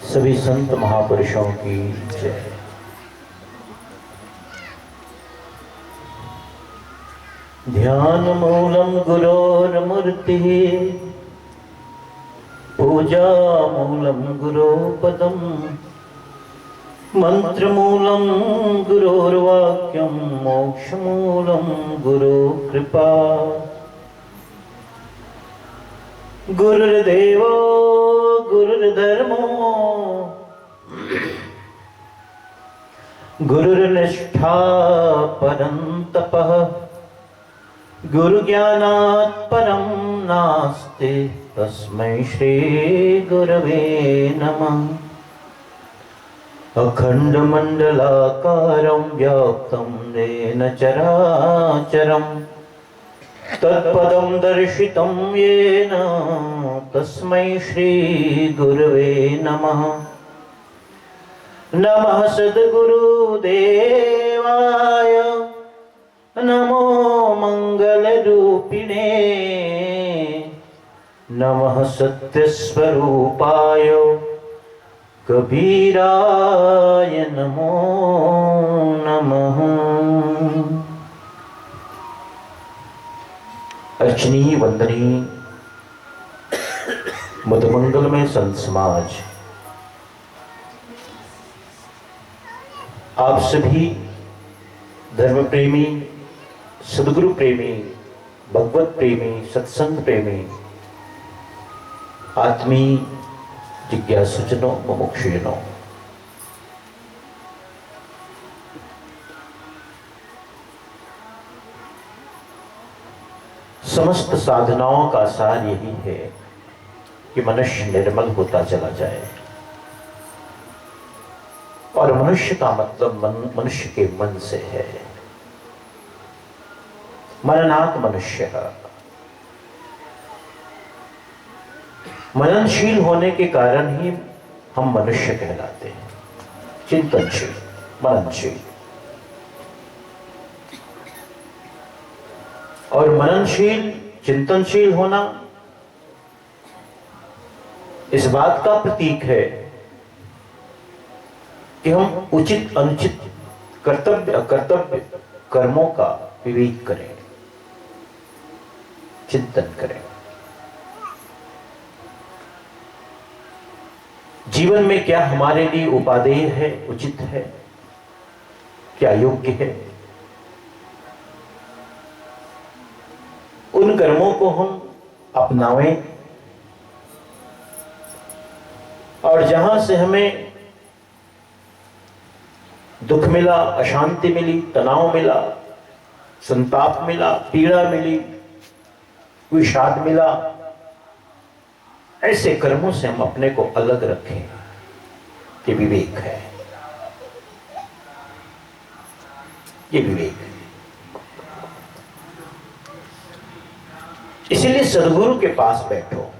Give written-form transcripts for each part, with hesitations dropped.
सभी संत महापुरुषों की जय। ध्यान मूलम गुरोर्मूर्तिः, पूजा मूलम गुरो पदम, मंत्र मूलम गुरोर्वाक्यम, मोक्ष मूलम गुरो कृपा। गुरुर्देवो गुरुर्धर्मो, गुरुर्निष्ठा परं तपः, गुरुज्ञानात् परं नास्ति, तस्मै श्री गुरवे नमः। अखण्डमण्डलाकारं व्याप्तं येन चराचरं, तत्पदं दर्शितं येन तस्मै श्री गुरवे नमः। नमः सद्गुरुदेवाय, नमो मंगलरूपिणे, नमः सत्यस्वरूपाय कबीराय नमो नमः। अर्चनीय वंदनीय मधुमंगल में संत समाज, आप सभी धर्म प्रेमी, सदगुरु प्रेमी, भगवत प्रेमी, सत्संग प्रेमी, आत्मीय जिज्ञासुजनों, मुमुक्षुजनों, समस्त साधनाओं का सार यही है कि मनुष्य निर्मल होता चला जाए। और मनुष्य का मतलब मनुष्य के मन से है। मननात् मनुष्य, मननशील होने के कारण ही हम मनुष्य कहलाते हैं। चिंतनशील, मननशील। और मननशील, चिंतनशील होना इस बात का प्रतीक है कि हम उचित अनुचित, कर्तव्य अकर्तव्य कर्मों का विवेक करें, चिंतन करें। जीवन में क्या हमारे लिए उपादेय है, उचित है, क्या योग्य है, उन कर्मों को हम अपनावें। और जहां से हमें दुख मिला, अशांति मिली, तनाव मिला, संताप मिला, पीड़ा मिली, विषाद मिला, ऐसे कर्मों से हम अपने को अलग रखें, ये विवेक है। ये विवेक है। इसीलिए सदगुरु के पास बैठो।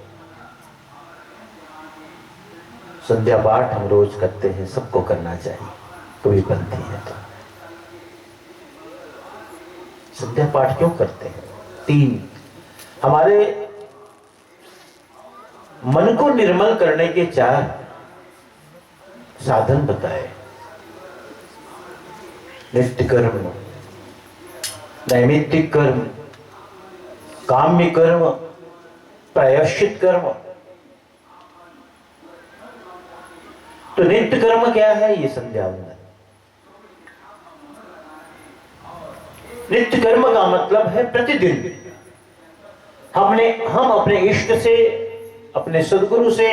संध्या पाठ हम रोज करते हैं, सबको करना चाहिए, कोई बनती है तो। संध्या पाठ क्यों करते हैं? 3 हमारे मन को निर्मल करने के 4 साधन बताए। नित्य कर्म, नैमित्तिक कर्म, काम्य कर्म, प्रायश्चित कर्म। तो नित्य कर्म क्या है? ये संध्या वंदन। नित्य कर्म का मतलब है प्रतिदिन हम अपने इष्ट से, अपने सद्गुरु से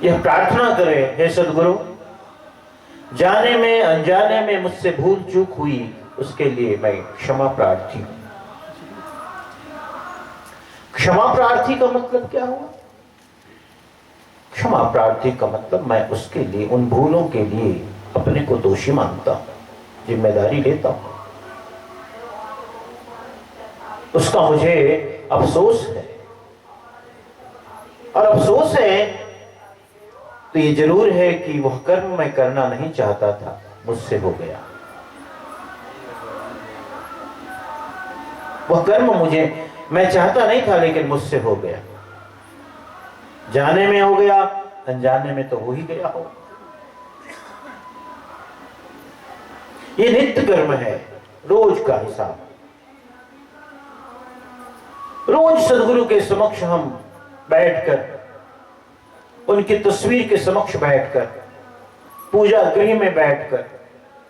यह प्रार्थना करें, हे सद्गुरु, जाने में अनजाने में मुझसे भूल चूक हुई, उसके लिए मैं क्षमा प्रार्थी हूं। क्षमा प्रार्थी का मतलब क्या हुआ? क्षमा प्रार्थी का मतलब मैं उसके लिए, उन भूलों के लिए अपने को दोषी मानता हूं, जिम्मेदारी लेता हूं, उसका मुझे अफसोस है। और अफसोस है तो ये जरूर है कि वह कर्म मैं करना नहीं चाहता था, मुझसे हो गया। वह कर्म मैं चाहता नहीं था, लेकिन मुझसे हो गया। जाने में हो गया, अनजाने में तो हो ही गया हो। ये नित्य कर्म है, रोज का हिसाब। रोज सदगुरु के समक्ष हम बैठकर, उनकी तस्वीर के समक्ष बैठकर, पूजा गृह में बैठकर,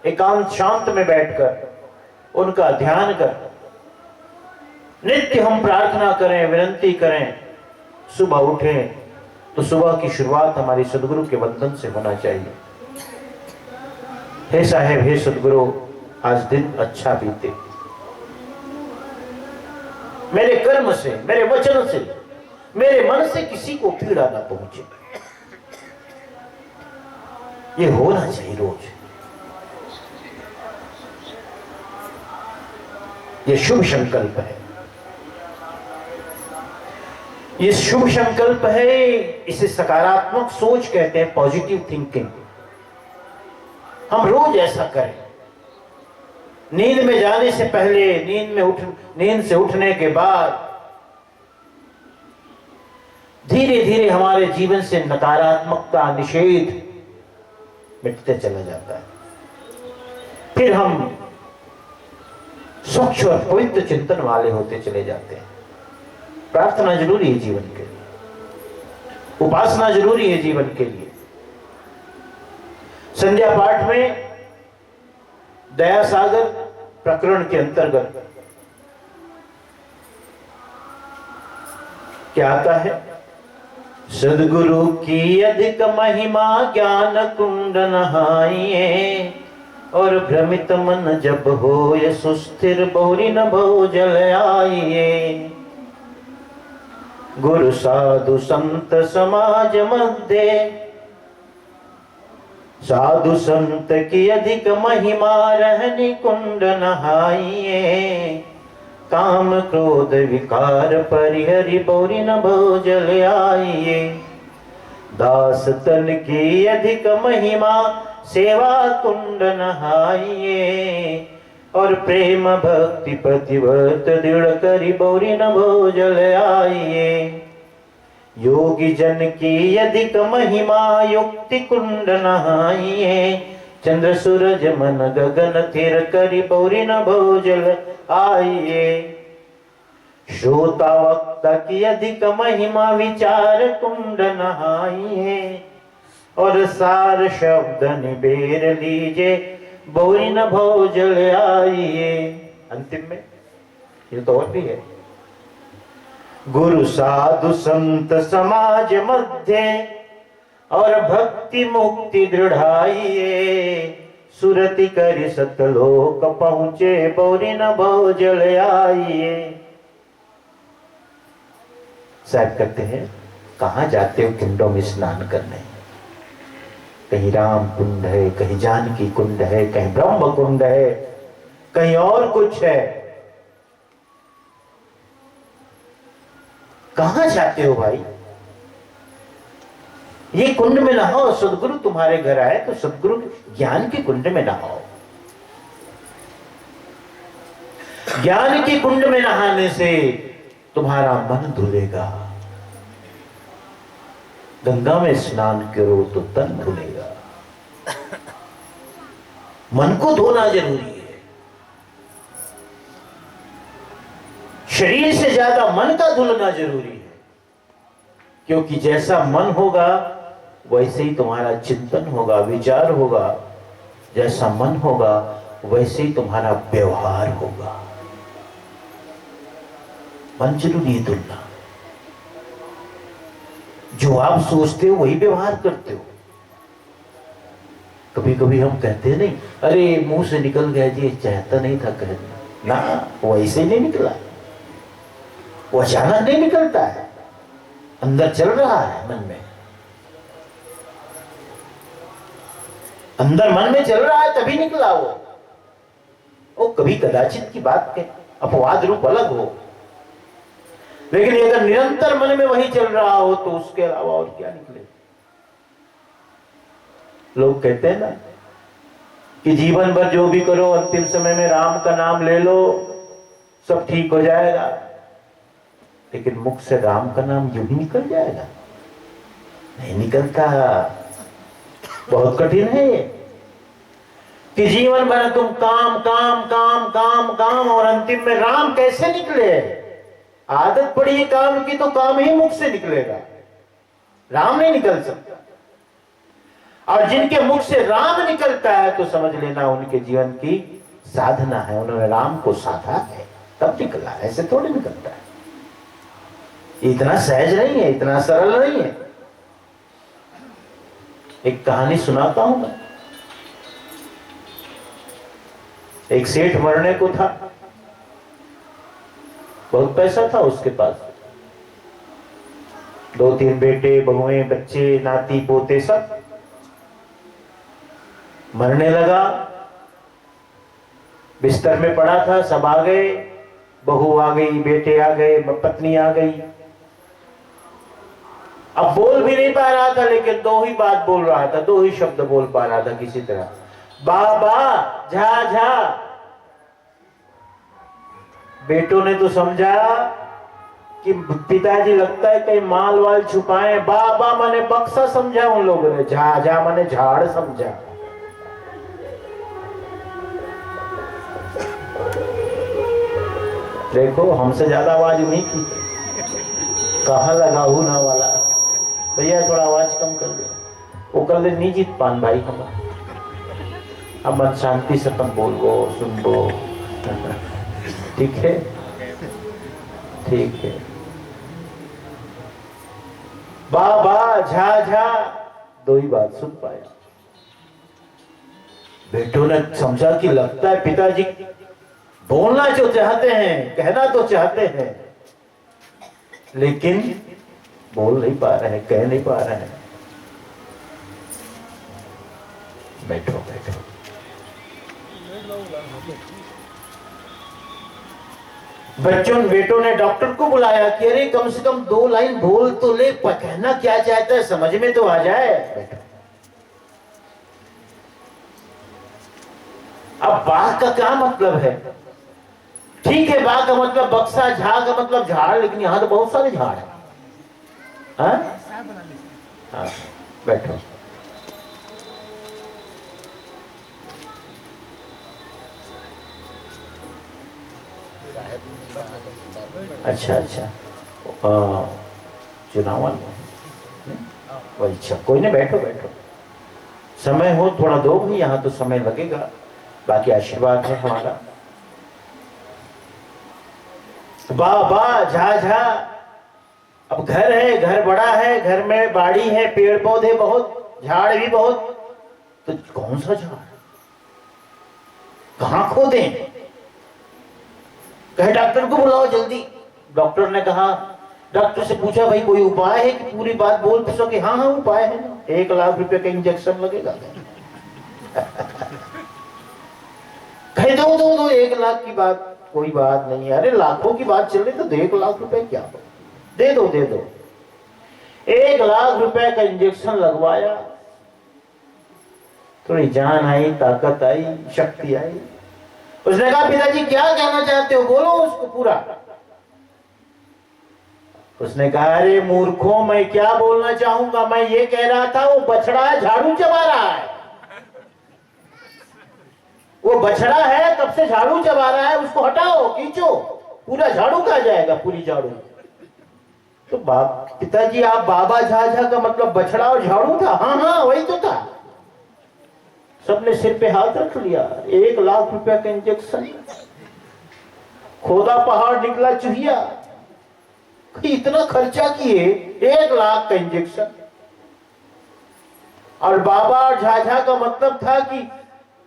एकांत शांत में बैठकर उनका ध्यान कर नित्य हम प्रार्थना करें, विनती करें। सुबह उठें तो सुबह की शुरुआत हमारी सदगुरु के वंदन से होना चाहिए। हे साहेब, हे सदगुरु, आज दिन अच्छा बीते, मेरे कर्म से, मेरे वचन से, मेरे मन से किसी को पीड़ा ना पहुंचे। ये होना चाहिए रोज। ये शुभ संकल्प है, ये शुभ संकल्प है। इसे सकारात्मक सोच कहते हैं, पॉजिटिव थिंकिंग। हम रोज ऐसा करें। नींद में जाने से पहले, नींद से उठने के बाद धीरे धीरे हमारे जीवन से नकारात्मकता, निषेध मिटते चला जाता है। फिर हम स्वच्छ और पवित्र चिंतन वाले होते चले जाते हैं। प्रार्थना जरूरी है जीवन के लिए, उपासना जरूरी है जीवन के लिए। संध्या पाठ में दया सागर प्रकरण के अंतर्गत क्या आता है? सदगुरु की अधिक महिमा ज्ञान कुंड नहाइए, और भ्रमित मन जब होय सुस्थिर बहुरी न भव जल आइए। गुरु साधु संत समाज मध्य, साधु संत की अधिक महिमा रहनी कुंड नहाइए। काम क्रोध विकार परिहरि बहुरी न भव जल आइए। दास तन की अधिक महिमा सेवा कुंड नहाइए, और प्रेम भक्ति प्रतिव्रत दृढ़ करी बहुरी न भव जल आइए। योगी जन की अधिक महिमा युक्ति कुंड नहाइए। चंद्र सूरज मन गगन थिर करी बहुरी न भव जल आइए। श्रोता वक्ता की अधिक महिमा विचार कुंड नहाइए, और सार शब्द निबेर लीजे बहुरी न भव जल आइए। अंतिम में ये तो और भी है। गुरु साधु संत समाज मध्य, और भक्ति मुक्ति दृढ़ाइए। सुरति करि सतलोक पहुँचे बहुरी न भव जल आइए। साहब कहते हैं, कहाँ जाते हो कुंडों में स्नान करने? कहीं राम कुंड है, कहीं जानकी कुंड है, कहीं ब्रह्म कुंड है, कहीं और कुछ है। कहां जाते हो भाई? ये कुंड में नहाओ। सदगुरु तुम्हारे घर आए तो सदगुरु ज्ञान के कुंड में नहाओ। ज्ञान के कुंड में नहाने से तुम्हारा मन धुलेगा। गंगा में स्नान करो तो तन धुलेगा। मन को धोना जरूरी है। शरीर से ज्यादा मन का धुलना जरूरी है, क्योंकि जैसा मन होगा वैसे ही तुम्हारा चिंतन होगा, विचार होगा। जैसा मन होगा वैसे ही तुम्हारा व्यवहार होगा। मन जरूरी है धुलना। जो आप सोचते हो वही व्यवहार करते हो। कभी कभी हम कहते हैं नहीं, अरे मुंह से निकल गया जी, चाहता नहीं था कहने। ना, वैसे नहीं निकला, वो अचानक नहीं निकलता है, अंदर चल रहा है मन में। अंदर मन में चल रहा है तभी निकला वो कभी कदाचित की बात के अपवाद रूप अलग हो, लेकिन अगर निरंतर मन में वही चल रहा हो तो उसके अलावा और क्या निकले। लोग कहते हैं ना कि जीवन भर जो भी करो अंतिम समय में राम का नाम ले लो, सब ठीक हो जाएगा। लेकिन मुख से राम का नाम यूं ही निकल जाएगा? नहीं निकलता। बहुत कठिन है ये कि जीवन भर तुम काम काम काम काम काम और अंतिम में राम कैसे निकले। आदत पड़ी है काम की तो काम ही मुख से निकलेगा, राम नहीं निकल सकता। और जिनके मुख से राम निकलता है तो समझ लेना उनके जीवन की साधना है, उन्होंने राम को साधा है तब निकला, ऐसे थोड़ी निकलता है। इतना सहज नहीं है, इतना सरल नहीं है। एक कहानी सुनाता हूं मैं। एक सेठ मरने को था, बहुत पैसा था उसके पास, 2-3 बेटे बहुएं बच्चे नाती पोते सब। मरने लगा, बिस्तर में पड़ा था, सब आ गए, बहू आ गई, बेटे आ गए, पत्नी आ गई। अब बोल भी नहीं पा रहा था, लेकिन 2 ही बात बोल रहा था, 2 ही शब्द बोल पा रहा था किसी तरह, बाबा झा झा। बेटों ने तो समझा कि पिताजी लगता है कहीं माल वाल छुपाए। बाबा माने बक्सा समझा उन लोगों ने, झा झा माने झाड़ समझा। देखो हमसे ज्यादा आवाज नहीं की, कहाँ लगा हूं ना वाला। भैया थोड़ा आवाज कम कर दे, वो कर ले नहीं जीत पान भाई हम। अब मन शांति से अपन बोल गो सुन गो, ठीक है ठीक है। बाबा झा झा 2 ही बात सुन पाए। बेटों ने समझा कि लगता है पिताजी बोलना जो चाहते हैं, कहना तो चाहते हैं, लेकिन बोल नहीं पा रहे हैं, कह नहीं पा रहे हैं। बैठो बैठो। बेटों ने डॉक्टर को बुलाया कि अरे कम से कम 2 लाइन बोल तो ले, कहना क्या चाहता है समझ में तो आ जाए। बैठो। अब बाघ का क्या मतलब है? ठीक है, बाघ का मतलब बक्सा, झा का मतलब झाड़, लेकिन यहां तो बहुत सारे झाड़ है। हाँ बैठो। अच्छा अच्छा, चुनाव वही, अच्छा कोई नहीं, बैठो बैठो। समय हो थोड़ा दो भी, यहाँ तो समय लगेगा, बाकी आशीर्वाद है हमारा। वाह झा झा। अब घर है, घर बड़ा है, घर में बाड़ी है, पेड़ पौधे बहुत, झाड़ भी बहुत, तो कौन सा झाड़, कहां खोदें? कहे डॉक्टर को बुलाओ जल्दी। डॉक्टर ने कहा, डॉक्टर से पूछा भाई कोई उपाय है कि पूरी बात बोल सके? हाँ हाँ उपाय है ना, 1 लाख रुपए का इंजेक्शन लगेगा। कहे दो दो दो, 1 लाख की बात कोई बात नहीं है। अरे लाखों की बात चल रही तो 1 लाख रुपए क्या, दे दो दे दो। 1 लाख रुपए का इंजेक्शन लगवाया, थोड़ी जान आई, ताकत आई, शक्ति आई। उसने कहा पिताजी क्या कहना चाहते हो, बोलो उसको पूरा। उसने कहा अरे मूर्खों, मैं क्या बोलना चाहूंगा, मैं ये कह रहा था वो बछड़ा है, झाड़ू चबा रहा है। वो बछड़ा है तब से झाड़ू चबा रहा है, उसको हटाओ, खींचो, पूरा झाड़ू का जाएगा, पूरी झाड़ू। तो पिताजी आप बाबा झा झा का मतलब बछड़ा और झाड़ू था? हाँ हाँ वही तो था। सबने सिर पे हाथ रख लिया। 1 लाख रुपया का इंजेक्शन, खोदा पहाड़ निकला चूहिया। इतना खर्चा किए, 1 लाख का इंजेक्शन। और बाबा और झाझा का मतलब था कि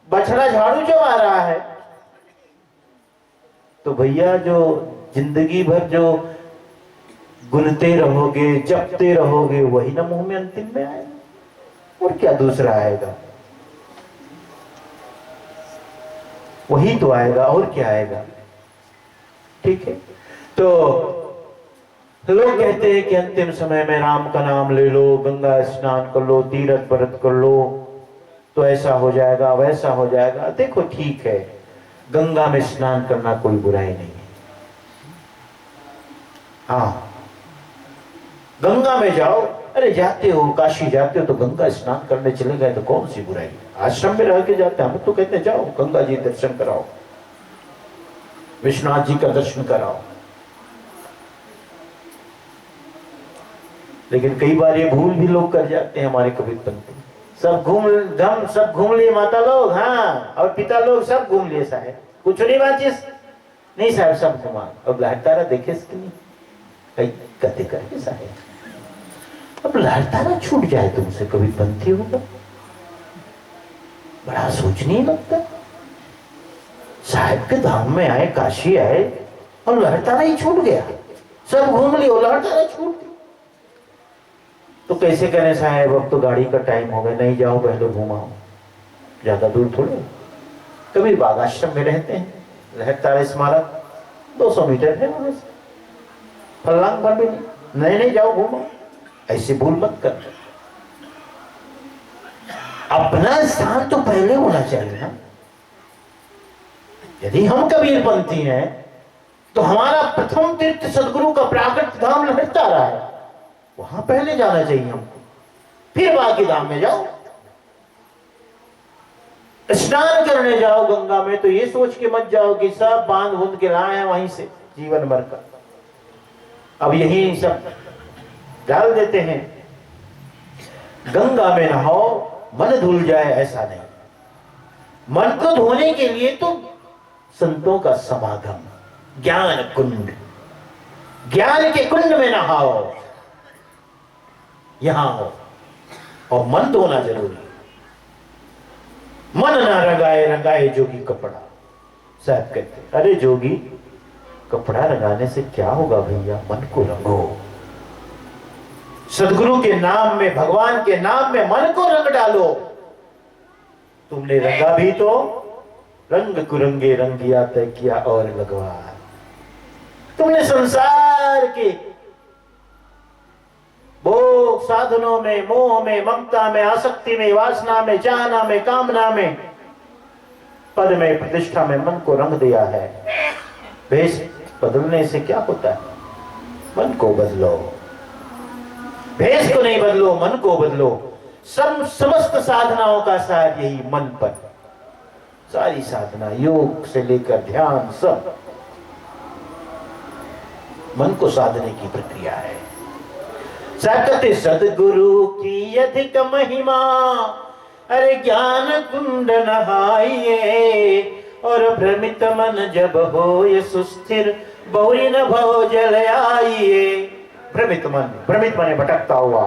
बछड़ा झाड़ू चबा रहा है। तो भैया जो जिंदगी भर जो गुनते रहोगे, जपते रहोगे, वही ना मुंह में अंतिम में आएगा, और क्या दूसरा आएगा? वही तो आएगा, और क्या आएगा? ठीक है, तो लोग कहते हैं कि अंतिम समय में राम का नाम ले लो, गंगा स्नान कर लो, तीर्थ व्रत कर लो, तो ऐसा हो जाएगा, वैसा हो जाएगा। देखो ठीक है, गंगा में स्नान करना कोई बुराई नहीं है। हाँ, गंगा में जाओ। अरे जाते हो, काशी जाते हो तो गंगा स्नान करने चले गए तो कौन सी बुराई। आश्रम में रह के जाते हैं, हम तो कहते हैं जाओ गंगा जी दर्शन कराओ, विश्वनाथ जी का दर्शन कराओ। लेकिन कई बार ये भूल भी लोग कर जाते हैं हमारे कबीरपंथी। सब घूम लिए माता लोग, हाँ, और पिता लोग सब घूम लिए साहब, कुछ नहीं बाचिस नहीं साहब, सब घुमा। अब लहरतारा देखे इसके लिए कई कते करके साहब। अब लहरतारा छूट जाए तुमसे कबीरपंथी होगा, बड़ा सोचनीय लगता। साहब के धाम में आए, काशी आए और लहरतारा ही छूट गया। सब घूम लियो, लहरतारा छूट गया। तो कैसे करें साहब, अब तो गाड़ी का टाइम हो गया, नहीं जाओ पहले घुमाओ, ज्यादा दूर थोड़े। कभी बाग आश्रम में रहते हैं, लहरतारा स्मारक 200 मीटर है वहां से, फल्लांग भर भी नहीं, नहीं जाओ घूमो। ऐसे भूल मत कर। अपना स्थान तो पहले होना चाहिए ना। यदि हम कबीरपंथी हैं तो हमारा प्रथम तीर्थ सदगुरु का प्राकृत धाम लहरतारा है, वहां पहले जाना चाहिए हमको, फिर बाकी धाम में जाओ। स्नान करने जाओ गंगा में तो ये सोच के मत जाओ कि सब बांध बूंद के लाए हैं वहीं से जीवन भर का, अब यही सब डाल देते हैं। गंगा में नहाओ मन धुल जाए, ऐसा नहीं। मन को धोने के लिए तो संतों का समागम, ज्ञान कुंड, ज्ञान के कुंड में नहाओ, यहां हो। और मन धोना जरूरी है। मन ना रंगाए रंगाए जोगी कपड़ा, साहब कहते अरे जोगी कपड़ा रंगाने से क्या होगा भैया, मन को रंगो। सदगुरु के नाम में, भगवान के नाम में मन को रंग डालो। तुमने रंगा भी तो रंग कुरंगे रंगिया तय किया और लगवा। तुमने संसार के भोग साधनों में, मोह में, ममता में, आसक्ति में, वासना में, चाहना में, कामना में, पद में, प्रतिष्ठा में मन को रंग दिया है। भेष बदलने से क्या होता है, मन को बदलो। भेष को नहीं बदलो, मन को बदलो। समस्त साधनाओं का सार यही मन पर, सारी साधना योग से लेकर ध्यान सब मन को साधने की प्रक्रिया है। सकत सदगुरु की अधिक महिमा, अरे ज्ञान कुंड नहाइए। और भ्रमित मन जब हो ये सुस्थिर, बहुरी न भव जल आइए। भ्रमित मन भटकता हुआ,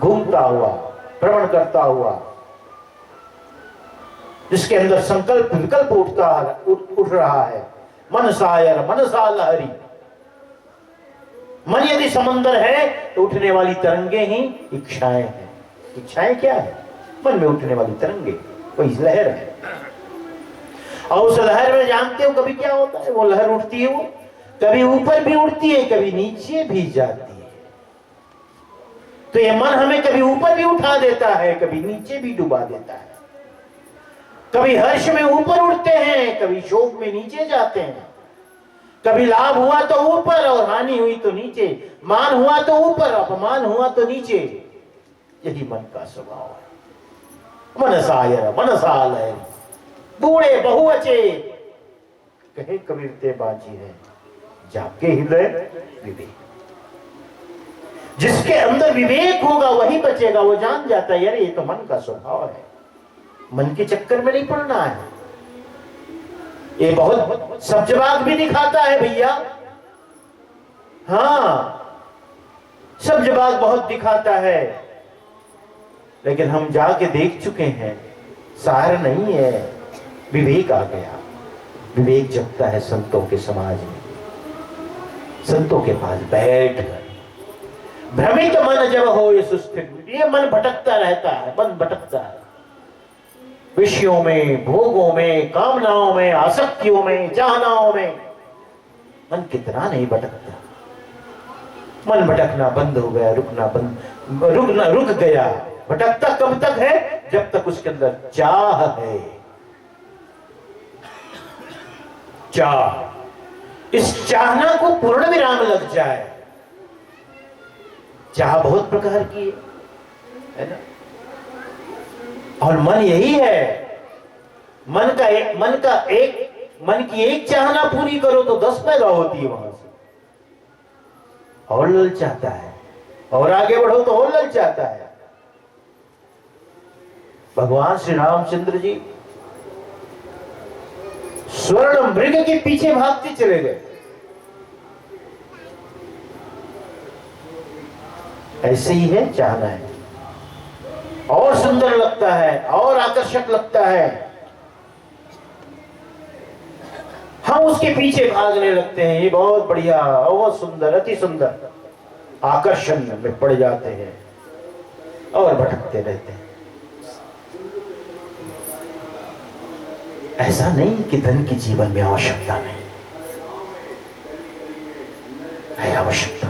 घूमता हुआ, भ्रमण करता हुआ, जिसके अंदर संकल्प विकल्प उठ रहा है। मन सायर मन सा लहरी। मन यदि समंदर है तो उठने वाली तरंगे ही इच्छाएं हैं। इच्छाएं क्या है, मन में उठने वाली तरंगे, वही लहर है। और उस लहर में जानते हो कभी क्या होता है, वो लहर उठती है, वो कभी ऊपर भी उड़ती है, कभी नीचे भी जाती है। तो ये मन हमें कभी ऊपर भी उठा देता है, कभी नीचे भी डुबा देता है। कभी हर्ष में ऊपर उठते हैं, कभी शोक में नीचे जाते हैं। कभी लाभ हुआ तो ऊपर और हानि हुई तो नीचे, मान हुआ तो ऊपर, अपमान हुआ तो नीचे। यही मन का स्वभाव है। मनसायर मनसालय बूढ़े बहुवचे, कहे कबीर ते बाजी है, जाके हृदय विवेक। जिसके अंदर विवेक होगा वही बचेगा। वो जान जाता है यार ये तो मन का स्वभाव है, मन के चक्कर में नहीं पड़ना है। ये बहुत सब्जबाग भी दिखाता है भैया, हाँ सब्जबाग बहुत दिखाता है, लेकिन हम जाके देख चुके हैं सार नहीं है। विवेक आ गया, विवेक जगता है संतों के समाज में, संतों के पास बैठ कर। भ्रमित मन जब हो ये सुस्थिर, ये मन भटकता रहता है, मन भटकता है विषयों में, भोगों में, कामनाओं में, आसक्तियों में, चाहनाओं में। मन कितना नहीं भटकता। मन भटकना बंद हो गया, रुक गया। भटकता कब तक है, जब तक उसके अंदर चाह है। चाह, इस चाहना को पूर्ण विराम लग जाए चाह बहुत प्रकार की है ना। और मन यही है, मन की एक चाहना पूरी करो तो 10 पैदा होती है वहां से, और ललचाता है, और आगे बढ़ो तो और ललचाता है। भगवान श्री रामचंद्र जी स्वर्ण मृग के पीछे भागते चले गए। ऐसे ही है चाहना है, और सुंदर लगता है, और आकर्षक लगता है, हम उसके पीछे भागने लगते हैं। ये बहुत बढ़िया, बहुत सुंदर, अति सुंदर, आकर्षण में पड़ जाते हैं और भटकते रहते हैं। ऐसा नहीं कि धन की जीवन में आवश्यकता नहीं है, आवश्यकता।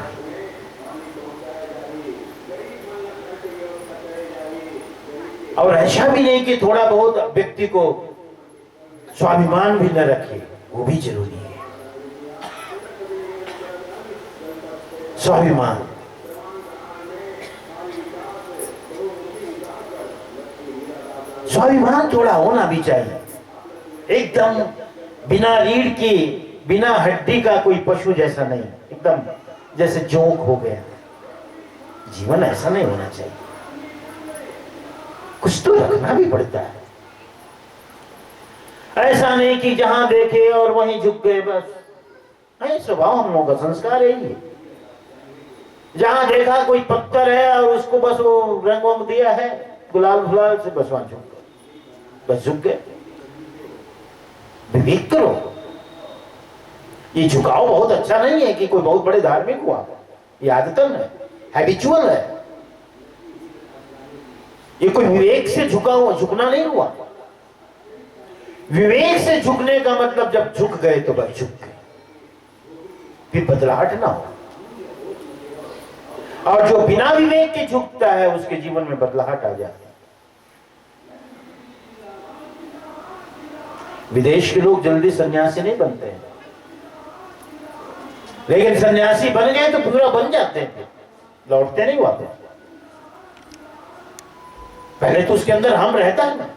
और ऐसा भी नहीं कि थोड़ा बहुत व्यक्ति को स्वाभिमान भी न रखे, वो भी जरूरी है। स्वाभिमान, स्वाभिमान थोड़ा होना भी चाहिए। एकदम बिना रीढ़ की, बिना हड्डी का कोई पशु जैसा नहीं, एकदम जैसे जोंक हो गया। जीवन ऐसा नहीं होना चाहिए, कुछ तो रखना भी पड़ता है। ऐसा नहीं कि जहां देखे और वहीं झुक गए बस। नहीं, स्वभाव हम लोगों का संस्कार है ये। जहां देखा कोई पत्थर है और उसको बस वो रंग वंग दिया है गुलाल गुलाल से, बस वहां झुक गए, बस झुक गए। विवेक करो। ये झुकाव बहुत अच्छा नहीं है कि कोई बहुत बड़े धार्मिक हुआ, ये आदतन है, हैबिचुअल है। ये कोई विवेक से झुका हुआ, झुकना नहीं हुआ। विवेक से झुकने का मतलब जब झुक गए तो बस झुक गए, फिर बदलाहट ना हो। और जो बिना विवेक के झुकता है उसके जीवन में बदलाहट आ जाती है। विदेश के लोग जल्दी सन्यासी नहीं बनते हैं, लेकिन सन्यासी बन गए तो पूरा बन जाते हैं, लौटते नहीं वापस। पहले तो उसके अंदर हम रहता है ना।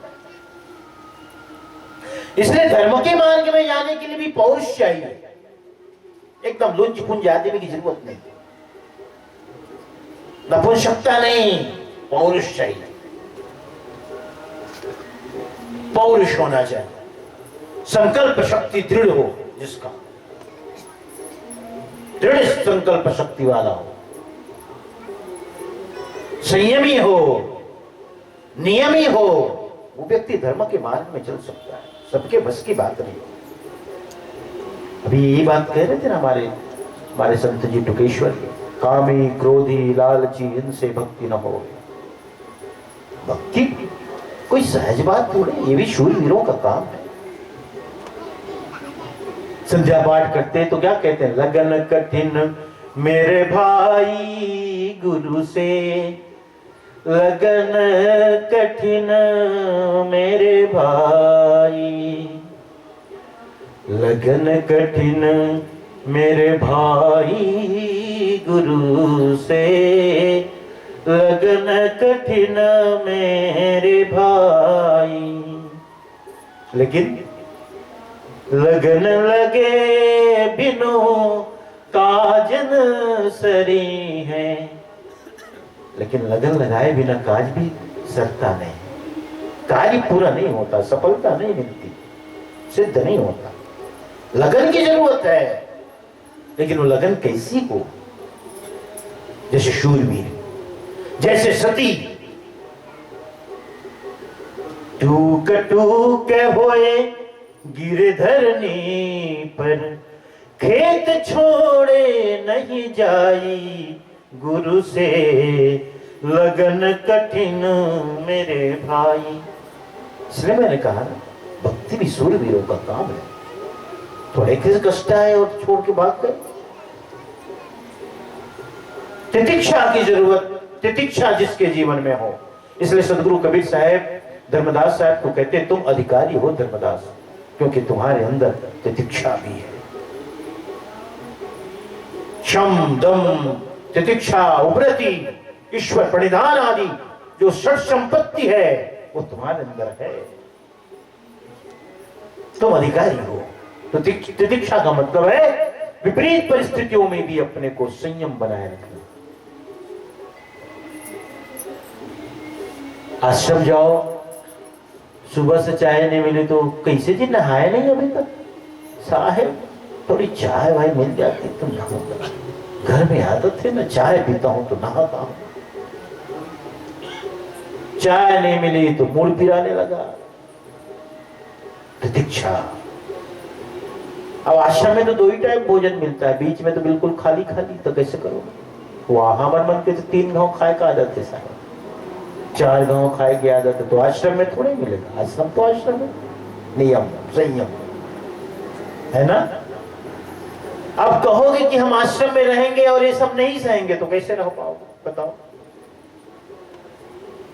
इसलिए धर्म के मार्ग में जाने के लिए भी पौरुष चाहिए। एकदम लुंज पुंज आदमी की जरूरत नहीं, नपुंसकता नहीं, पौरुष चाहिए। पौरुष होना चाहिए, संकल्प शक्ति दृढ़ हो, जिसका दृढ़ संकल्प शक्ति वाला हो, संयमी हो, नियमी हो, वो व्यक्ति धर्म के मार्ग में चल सकता है। सबके बस की बात नहीं। अभी यही बात कह रहे थे ना हमारे संत जी टुकेश्वर के, कामी क्रोधी लालची इनसे भक्ति न हो। भक्ति कोई सहज बात थोड़ी, ये भी शूरवीरों का काम है। संध्या पाठ करते तो क्या कहते हैं, लगन कठिन मेरे भाई गुरु से, लगन कठिन मेरे भाई, लगन कठिन मेरे भाई गुरु से, लगन कठिन मेरे भाई। लेकिन लगन लगे बिनु काजन सरी है, लेकिन लगन लगाए बिना काज भी सरता नहीं, कार्य पूरा नहीं होता, सफलता नहीं मिलती, सिद्ध नहीं होता। लगन की जरूरत है, लेकिन वो लगन कैसी हो, जैसे शूरवीर, जैसे सती। टूक टूक होए गिरधरनी पर, खेत छोड़े नहीं जाई गुरु से, लगन कठिन मेरे भाई। इसलिए मैंने कहा ना, भक्ति भी शूरवीरों का काम है। थोड़े किस कष्ट आए और छोड़ के भाग गए। तितिक्षा की जरूरत, तितिक्षा जिसके जीवन में हो। इसलिए सदगुरु कबीर साहब धर्मदास साहब को कहते हैं, तुम अधिकारी हो धर्मदास, क्योंकि तुम्हारे अंदर तितिक्षा भी है। शम दम तितिक्षा, उपरति, ईश्वर प्रणिधान आदि जो षट संपत्ति है वो तुम्हारे अंदर है। तुम अधिकारी हो। तो तितिक्षा का मतलब है विपरीत परिस्थितियों में भी अपने को संयम बनाए रखना। आश्रम जाओ, सुबह से चाय नहीं मिली तो कैसे जी नहाए नहीं अभी तक? साहेब थोड़ी चाय भाई मिल जाती तो नहाऊंगा। घर में आदत है मैं चाय पीता हूं तो नहाता हूं। चाय नहीं मिली तो मूड पिराने लगा। प्रतीक्षा। अब आश्रम में तो 2 ही टाइम भोजन मिलता है, बीच में तो बिल्कुल खाली खाली, तो कैसे करोगे? वहां मन के तो 3 गांव खाए का आदत है साहब, 4 गांव खाए की आदत है, तो आश्रम में थोड़े मिलेगा। आश्रम तो आश्रम है, नियम संयम है ना। अब कहोगे कि हम आश्रम में रहेंगे और ये सब नहीं सहेंगे तो कैसे रह पाओगे बताओ?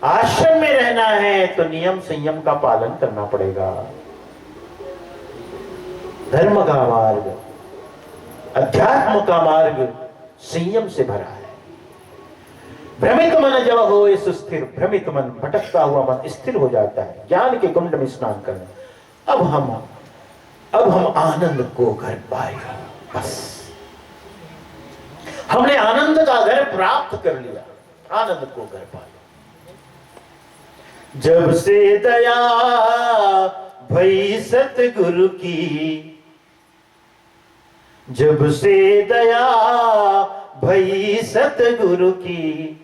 आश्रम में रहना है तो नियम संयम का पालन करना पड़ेगा। धर्म का मार्ग, अध्यात्म का मार्ग संयम से भरा है। भ्रमित मन जब हो सुस्थिर, भ्रमित मन भटकता हुआ मन स्थिर हो जाता है। ज्ञान के कुंड में स्नान करना। अब हम आनंद को घर पाएगा। बस हमने आनंद का घर प्राप्त कर लिया, आनंद को घर पाया। जब से दया भई सतगुरु की, जब से दया भई सतगुरु की,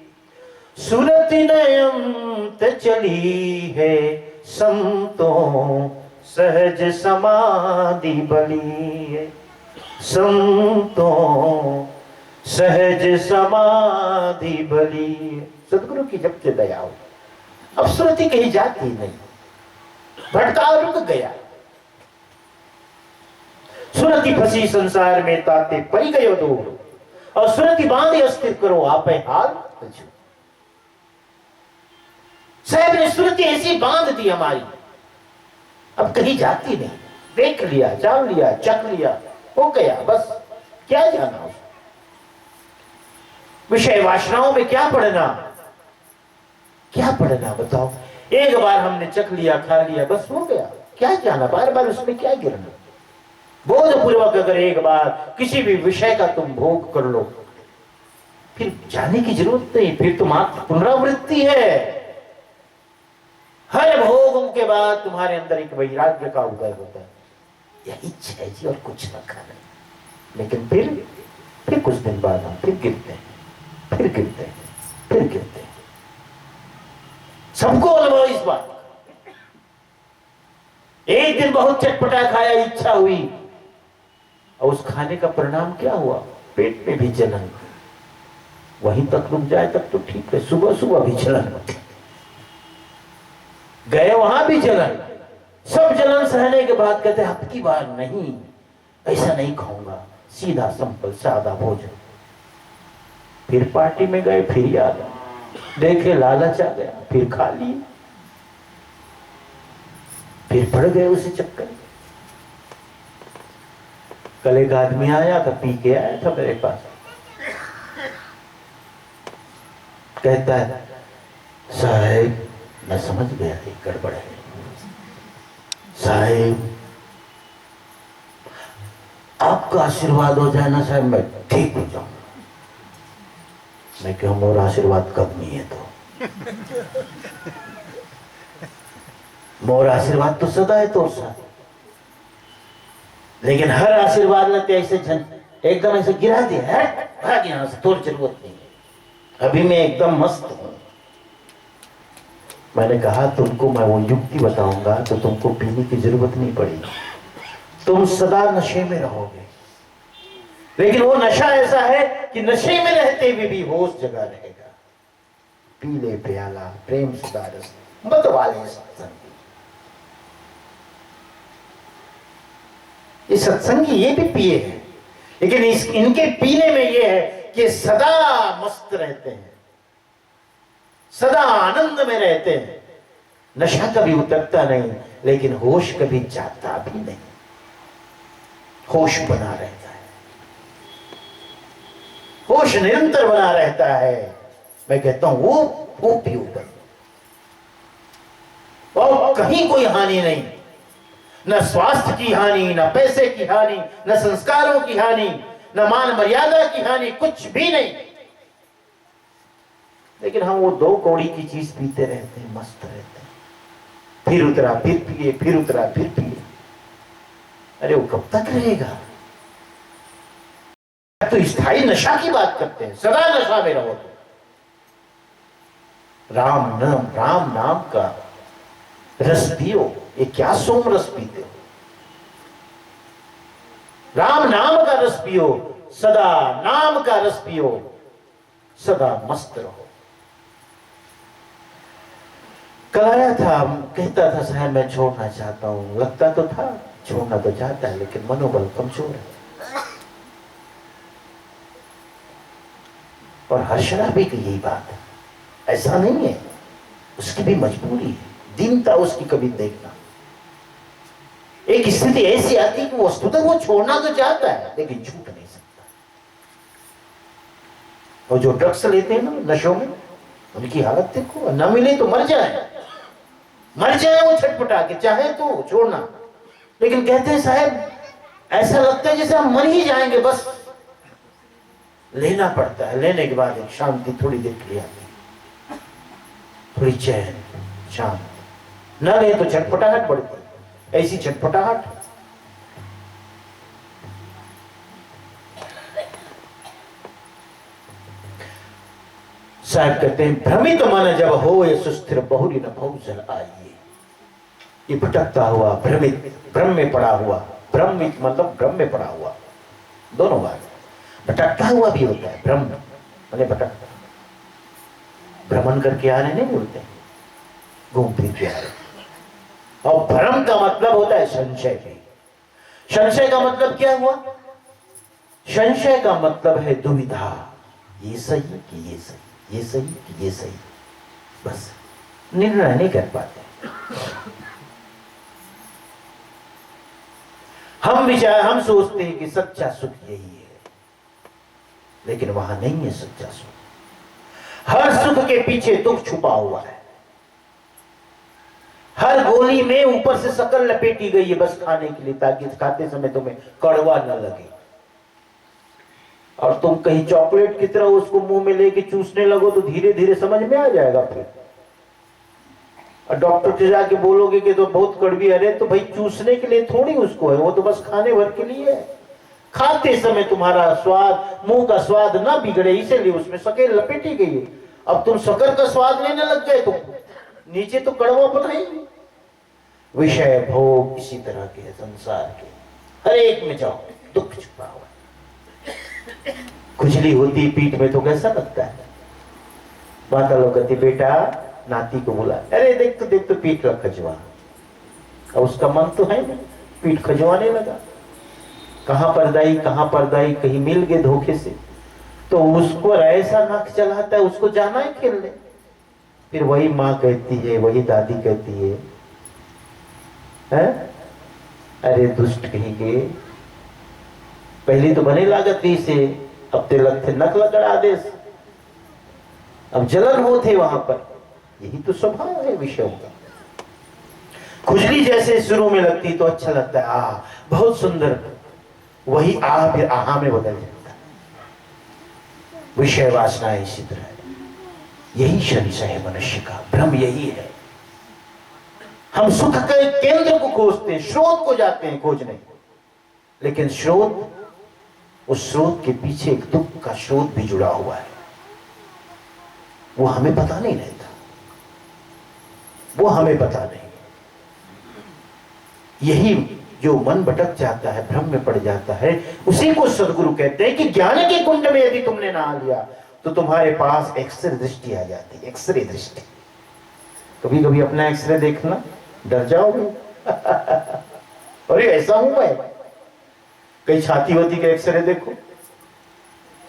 सुरत नयंत चली है संतों सहज समाधि बली है। संतों सहज समाधि बली है। सतगुरु की जब से दया हो, अब सुरति कहीं जाती नहीं, भटका रुक गया। सुरति फंसी संसार में ताते परी गयो दूर, और सुरति बांधे अस्थिर करो आपे हाल बजो। साहब ने सुरति ऐसी बांध दी हमारी, अब कहीं जाती नहीं। देख लिया, जान लिया, चख लिया, हो गया बस। क्या जाना उसको? विषय वासनाओं में क्या पढ़ना, क्या पढ़ना बताओ? एक बार हमने चख लिया, खा लिया, बस हो गया। क्या जाना बार बार उसमें, क्या गिरना? बोधपूर्वक अगर एक बार किसी भी विषय का तुम भोग कर लो, फिर जाने की जरूरत नहीं, फिर तो मात्र पुनरावृत्ति है। हर भोगों के बाद तुम्हारे अंदर एक वैराग्य का उदय होता है, यही इच्छा है जी और कुछ न खाना। लेकिन फिर कुछ दिन बाद हम फिर गिरते हैं, फिर गिरते हैं, फिर गिरते हैं। सबको अनुभव इस बात। एक दिन बहुत चटपटा खाया, इच्छा हुई, और उस खाने का परिणाम क्या हुआ? पेट में भी जलन। वहीं तक रुक जाए तब तो ठीक है, सुबह सुबह भी जलन, गए वहां भी जलन। सब जलन सहने के बाद कहते हैं अब की बार नहीं, ऐसा नहीं खाऊंगा, सीधा सिंपल सादा भोजन। फिर पार्टी में गए, फिर याद देखे लालच आ गया, फिर खा लिए, फिर पड़ गए उसी चक्कर में। कल एक आदमी आया था, पी के आया था मेरे पास, कहता है साहब मैं समझ गया एक गड़बड़ है साहब, आपका आशीर्वाद हो जाए ना साहब मैं ठीक हो जाऊंगा। मैं कहूँ मोर आशीर्वाद कब नहीं है तो मोर आशीर्वाद तो सदा है तो साथ, लेकिन हर आशीर्वाद ने ऐसे एकदम ऐसे गिरा दिया, भाग यहां से, तोड़ जरूरत नहीं है, अभी मैं एकदम मस्त हूं। मैंने कहा तुमको मैं वो युक्ति बताऊंगा तो तुमको पीने की जरूरत नहीं पड़ेगी, तुम सदा नशे में रहोगे। लेकिन वो नशा ऐसा है कि नशे में रहते हुए भी होश जगा रहेगा। पी ले प्याला प्रेम सदा रस मत वाले सत्संगी। ये सत्संगी ये भी पिए हैं, लेकिन इनके पीने में ये है कि सदा मस्त रहते हैं, सदा आनंद में रहते हैं। नशा कभी उतरता नहीं, लेकिन होश कभी जाता भी नहीं, होश बना रहता है। होश निरंतर बना रहता है। मैं कहता हूं वो पियो बस, और कहीं कोई हानि नहीं, न स्वास्थ्य की हानि, न पैसे की हानि, न संस्कारों की हानि, न मान मर्यादा की हानि, कुछ भी नहीं। लेकिन हम वो 2 कौड़ी की चीज पीते रहते हैं, मस्त रहते हैं, फिर उतरा फिर पिए, फिर उतरा फिर पिए। अरे वो कब तक रहेगा? तो स्थायी नशा की बात करते हैं, सदा नशा में रहो। तो राम नाम का रस पियो। ये क्या सोम रस पीते हो? राम नाम का रस पियो, सदा नाम का रस पियो, सदा मस्त रहो। कल आया था, कहता था साहब मैं छोड़ना चाहता हूं। लगता तो था छोड़ना तो चाहता है, लेकिन मनोबल कमजोर है। और हर शराबी की यही बात है, ऐसा नहीं है, उसकी भी मजबूरी है, दीनता उसकी कभी देखना। एक स्थिति ऐसी आती है कि वस्तुतः वो छोड़ना तो चाहता है, लेकिन छूट नहीं सकता। और जो ड्रग्स लेते हैं ना नशों में, उनकी हालत देखो, न मिले तो मर जाए वो छटपटा के, चाहे तो छोड़ना। लेकिन कहते हैं साहब ऐसा लगता है जैसे हम मर ही जाएंगे, बस लेना पड़ता है। लेने के बाद एक शांति थोड़ी देर के लिए आती है, थोड़ी चैन शांत। न ले तो छटपटाहट बढ़ती, ऐसी छटपटाहट। साहब कहते हैं भ्रमित मन जब हो ये सुस्थिर बहुरी न भव जल आइए। ये भटकता हुआ भ्रमित, भ्रम में पड़ा हुआ, भ्रमित मतलब भ्रम में पड़ा हुआ, दोनों बात। भटकता हुआ भी होता है, भ्रम मैंने भटकता, भ्रमण करके आ रहे नहीं बोलते, घूम फिर के आ रहे। और भ्रम का मतलब होता है संशय भी। संशय का मतलब क्या हुआ? संशय का मतलब है दुविधा, ये सही कि ये सही, ये सही कि ये सही, बस निर्णय नहीं कर पाते। हम सोचते हैं कि सच्चा सुख यही है, लेकिन वहां नहीं है सच्चा सुख। हर सुख के पीछे दुख छुपा हुआ है। हर गोली में ऊपर से शक्कर लपेटी गई है बस खाने के लिए, ताकि खाते समय तुम्हें कड़वा न लगे। और तुम कहीं चॉकलेट की तरह उसको मुंह में लेके चूसने लगो तो धीरे धीरे समझ में आ जाएगा फिर। और डॉक्टर से जाके बोलोगे कि तो बहुत कड़वी, अरे तो भाई चूसने के लिए थोड़ी उसको है, वो तो बस खाने भर के लिए है। खाते समय तुम्हारा स्वाद, मुंह का स्वाद ना बिगड़े, इसीलिए उसमें शक्कर लपेटी गई है। अब तुम शक्कर का स्वाद लेने लग गए तो नीचे तो कड़वापन है। विषय भोग इसी तरह के है संसार के, हर एक में जाओ दुख छुपा हुआ। खुजली होती पीठ में तो कैसा लगता है? माता लोग कहती बेटा नाती को बुला, अरे देख तो पीठ का खजवा। और उसका मन तो है ना, पीठ खजवाने लगा। कहां परदाई कहीं मिल गए धोखे से, तो उसको ऐसा नाक चलाता है, उसको जाना है खेलने। फिर वही माँ कहती है, वही दादी कहती है, अरे दुष्ट कहेंगे, पहले तो बने लागत से, अब ते लगते नक लगड़ा दे, अब जलन होते वहां पर। यही तो स्वभाव है विषयों का। खुजली जैसे शुरू में लगती तो अच्छा लगता है, आ बहुत सुंदर, वही आ फिर आहा में बदल जाता है। विषय वासना इसी तरह है। यही शरीर है मनुष्य का, भ्रम यही है। हम सुख के केंद्र को खोजते हैं, स्रोत को जाते हैं खोजने, लेकिन स्रोत, उस स्रोत के पीछे एक दुख का स्रोत भी जुड़ा हुआ है, वो हमें पता नहीं रहता, वो हमें पता नहीं। यही जो मन भटक जाता है, भ्रम में पड़ जाता है, उसी को सदगुरु कहते हैं कि ज्ञान के कुंड में यदि तुमने नहा लिया तो तुम्हारे पास एक्सरे दृष्टि आ जाती है। एक्सरे दृष्टि, कभी कभी अपना एक्सरे देखना, डर जाओगे। अरे ऐसा हूं मैं। कहीं छाती वाती के एक्सरे देखो,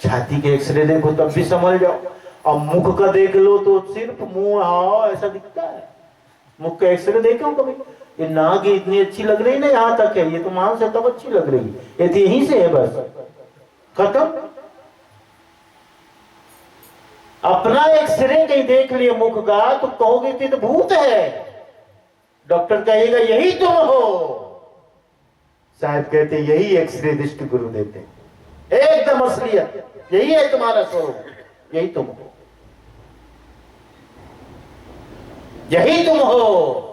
छाती के एक्सरे देखो तब भी समझ जाओ। अब मुख का देख लो तो सिर्फ मुंह हाँ ऐसा दिखता है। मुख का एक्सरे देखे हो कभी? ये नाक इतनी अच्छी लग रही ना, यहां तक है, ये तो मांस है तब अच्छी लग रही है, ये तो यहीं से है बस, खत्म। अपना एक्सरे कहीं देख लिए मुख का तो कहोगे कि तो भूत है, डॉक्टर कहेगा यही तुम हो। साहब कहते यही एक्सरे दृष्टि गुरु देते, एकदम असलियत, यही है तुम्हारा स्वरूप, यही तुम हो, यही तुम हो।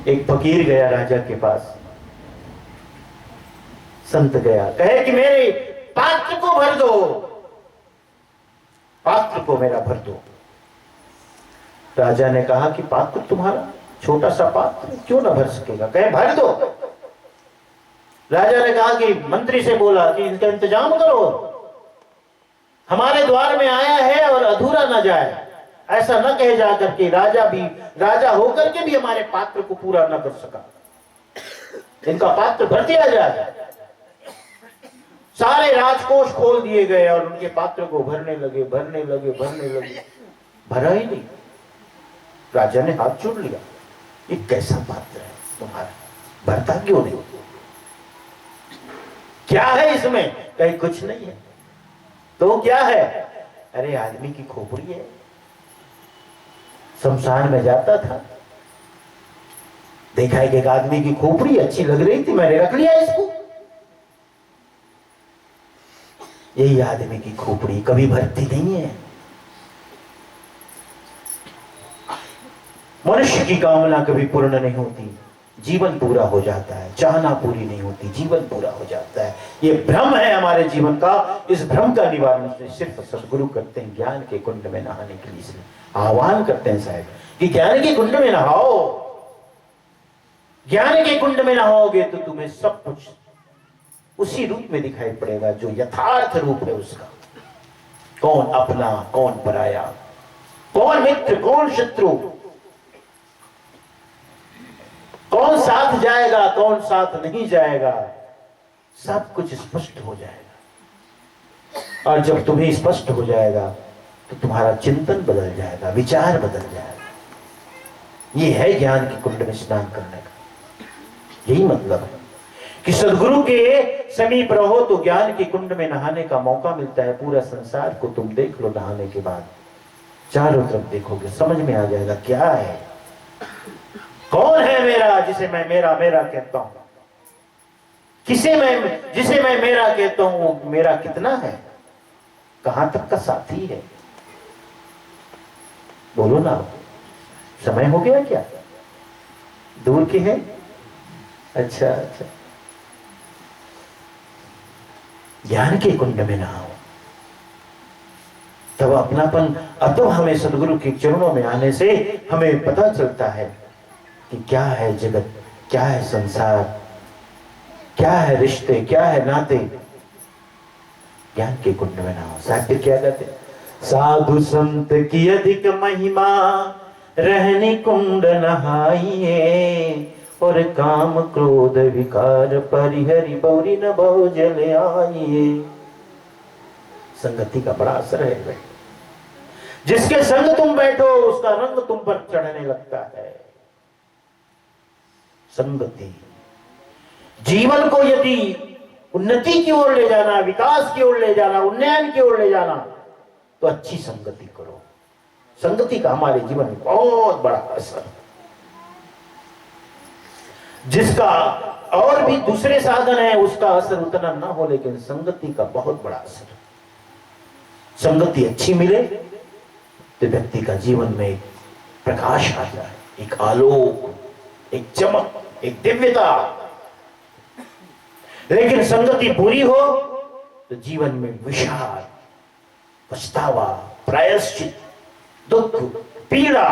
एक फकीर गया राजा के पास, संत गया, कहे कि मेरे पात्र को भर दो, पात्र को मेरा भर दो। राजा ने कहा कि पात्र तुम्हारा छोटा सा पात्र क्यों ना भर सकेगा, कहे भर दो। राजा ने कहा कि मंत्री से बोला कि इनका इंतजाम करो, हमारे द्वार में आया है और अधूरा ना जाए, ऐसा न कहे जाकर के राजा होकर के भी हमारे पात्र को पूरा न कर सका, इनका पात्र भर दिया जाए। सारे राजकोष खोल दिए गए और उनके पात्र को भरने लगे, भरा ही नहीं। राजा ने हाथ जोड़ लिया, ये कैसा पात्र है तुम्हारा, भरता क्यों नहीं, क्या है इसमें, कहीं कुछ नहीं है, तो क्या है, अरे आदमी की खोपड़ी है, शमशान में जाता था, देखा है कि एक आदमी की खोपड़ी अच्छी लग रही थी, मैंने रख लिया इसको। यही आदमी की खोपड़ी कभी भरती नहीं है। मनुष्य की कामना कभी पूर्ण नहीं होती, जीवन पूरा हो जाता है, चाहना पूरी नहीं होती, जीवन पूरा हो जाता है। ये भ्रम है हमारे जीवन का, इस भ्रम का निवारण सिर्फ सदगुरु करते हैं। ज्ञान के कुंड में नहाने के लिए आह्वान करते हैं साहब कि ज्ञान के कुंड में नहाओ, ज्ञान के कुंड में नहाओगे तो तुम्हें सब कुछ उसी रूप में दिखाई पड़ेगा जो यथार्थ रूप है उसका। कौन अपना, कौन पराया, कौन मित्र, कौन शत्रु, कौन साथ जाएगा, कौन साथ नहीं जाएगा, सब कुछ स्पष्ट हो जाएगा। और जब तुम्हें स्पष्ट हो जाएगा तो तुम्हारा चिंतन बदल जाएगा, विचार बदल जाएगा। ये है ज्ञान के कुंड में स्नान करने का, यही मतलब है कि सदगुरु के समीप रहो तो ज्ञान के कुंड में नहाने का मौका मिलता है। पूरा संसार को तुम देख लो, नहाने के बाद चारों तरफ देखोगे, समझ में आ जाएगा क्या है, कौन है मेरा जिसे मैं मेरा मेरा कहता हूं, जिसे मैं मेरा कहता हूं वो मेरा कितना है, कहां तक का साथी है। बोलो ना, समय हो गया क्या, दूर के हैं, अच्छा अच्छा। ज्ञान के कुंड में नहाओ, तब अपनापन, अब तो हमें सदगुरु के चरणों में आने से हमें पता चलता है कि क्या है जगत, क्या है संसार, क्या है रिश्ते, क्या है नाते। ज्ञान के कुंड में नहाओ। साहित्य क्या कहते, साधु संत की अधिक महिमा, रहनी कुंड नहाइए, और काम क्रोध विकार परिहरि बौरी न बहु जल आइए। संगति का बड़ा असर है भाई, जिसके संग तुम बैठो उसका रंग तुम पर चढ़ने लगता है। संगति जीवन को यदि उन्नति की ओर ले जाना, विकास की ओर ले जाना, उन्नयन की ओर ले जाना, तो अच्छी संगति करो। संगति का हमारे जीवन में बहुत बड़ा असर, जिसका और भी दूसरे साधन है उसका असर उतना ना हो, लेकिन संगति का बहुत बड़ा असर। संगति अच्छी मिले तो व्यक्ति का जीवन में एक प्रकाश आता है, एक आलोक, एक चमक, एक दिव्यता। लेकिन संगति बुरी हो तो जीवन में विषाद, पछतावा, प्रायश्चित, दुख, पीड़ा,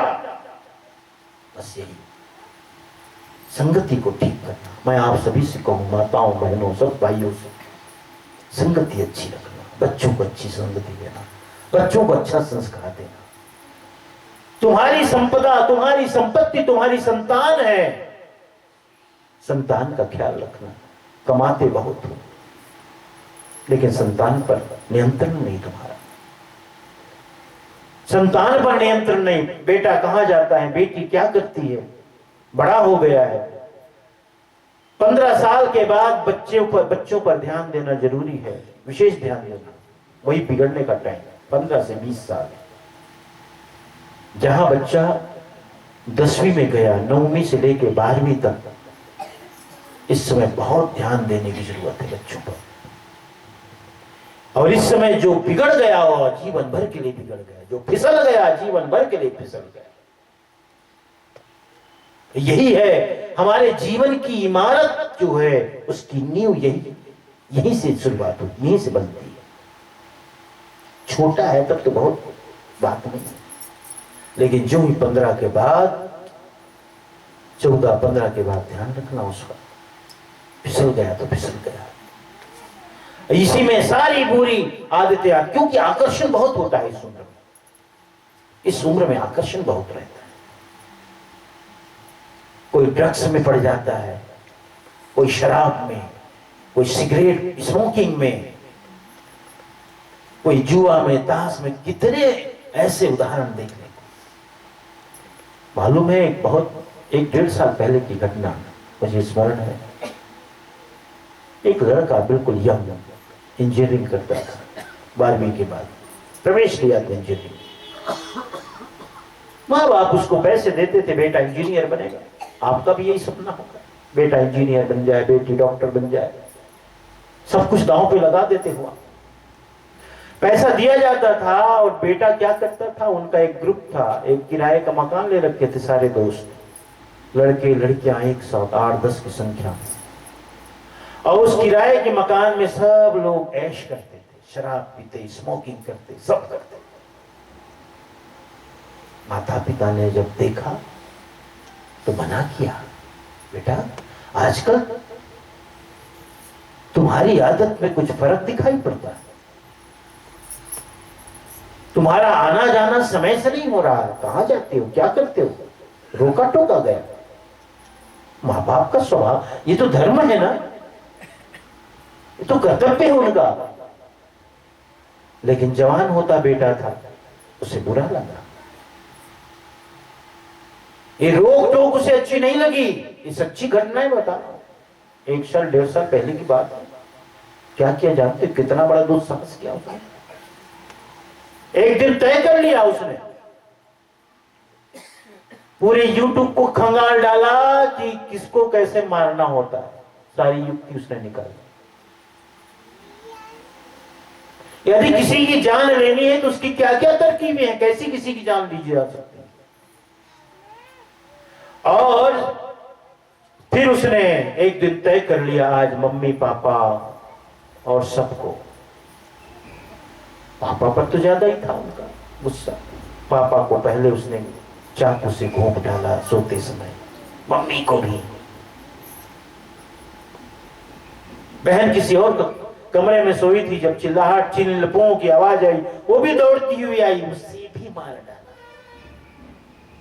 बस यही। संगति को ठीक करना, मैं आप सभी से कहूं, माताओं बहनों सब भाइयों से, संगति अच्छी रखना, बच्चों को अच्छी संगति देना, बच्चों को अच्छा संस्कार देना। तुम्हारी संपदा, तुम्हारी संपत्ति तुम्हारी संतान है, संतान का ख्याल रखना। कमाते बहुत हो लेकिन संतान पर नियंत्रण नहीं तुम्हारा, संतान पर नियंत्रण नहीं। बेटा कहां जाता है, बेटी क्या करती है, बड़ा हो गया है, 15 साल के बाद बच्चों पर ध्यान देना जरूरी है, विशेष ध्यान देना। वही बिगड़ने का टाइम 15 से 20 साल। जहां बच्चा 10वीं में गया, 9वीं से लेकर 12वीं तक, इस समय बहुत ध्यान देने की जरूरत है बच्चों पर। और इस समय जो बिगड़ गया वो जीवन भर के लिए बिगड़ गया, जो फिसल गया जीवन भर के लिए फिसल गया। यही है हमारे जीवन की इमारत जो है, उसकी नींव यहीं से शुरुआत होती, यहीं से बनती है। छोटा है तब तो बहुत बात नहीं है, लेकिन जो ही 15 के बाद, 14-15 के बाद ध्यान रखना उसका। फिसल गया तो फिसल गया। इसी में सारी बुरी आदतें क्योंकि आकर्षण बहुत होता है इस उम्र में। इस उम्र में आकर्षण बहुत रहता है। कोई ड्रग्स में पड़ जाता है, कोई शराब में, कोई सिगरेट स्मोकिंग में, कोई जुआ में, ताश में। कितने ऐसे उदाहरण देखने को मालूम है। एक 1.5 साल पहले की घटना मुझे स्मरण है। एक लड़का बिल्कुल यंग, इंजीनियरिंग करता था, 12वीं के बाद प्रवेश लिया था इंजीनियरिंग। माँ बाप उसको पैसे देते थे, बेटा इंजीनियर बनेगा, आपका भी यही सपना होगा, बेटा इंजीनियर बन जाए, बेटी डॉक्टर बन जाए। सब कुछ दांव पे लगा देते हुआ पैसा दिया जाता था। और बेटा क्या करता था, उनका एक ग्रुप था, एक किराए का मकान ले रखे थे सारे दोस्त, लड़के लड़कियां एक साथ 8-10 की संख्या में। और उस किराए के मकान में सब लोग ऐश करते थे, शराब पीते, स्मोकिंग करते, सब करते। माता पिता ने जब देखा तो मना किया, बेटा आजकल तुम्हारी आदत में कुछ फर्क दिखाई पड़ता है, तुम्हारा आना जाना समय से नहीं हो रहा है, कहां जाते हो, क्या करते हो। रोका टोका गया। माँ बाप का स्वभाव, ये तो धर्म है ना, ये तो कर्तव्य है उनका। लेकिन जवान होता बेटा था, उसे बुरा लगा। ये रोक टोक उसे अच्छी नहीं लगी। ये सच्ची घटना है, बता 1 साल 1.5 साल पहले की बात है। क्या किया जानते, कितना बड़ा दुस्साहस किया उसने। एक दिन तय कर लिया उसने, पूरे YouTube को खंगाल डाला कि किसको कैसे मारना होता है। सारी युक्ति उसने निकाली। यदि किसी की जान लेनी है तो उसकी क्या क्या तरकीबें हैं, कैसी किसी की जान ली जा सकती है। और फिर उसने एक दिन तय कर लिया, आज मम्मी पापा और सबको, पापा पर तो ज्यादा ही था उनका गुस्सा। पापा को पहले उसने चाकू से घोंप डाला सोते समय, मम्मी को भी। बहन किसी और कमरे में सोई थी, जब चिल्लाहट चिल्लपों की आवाज आई, वो भी दौड़ती हुई आई, उसे भी मार डाला।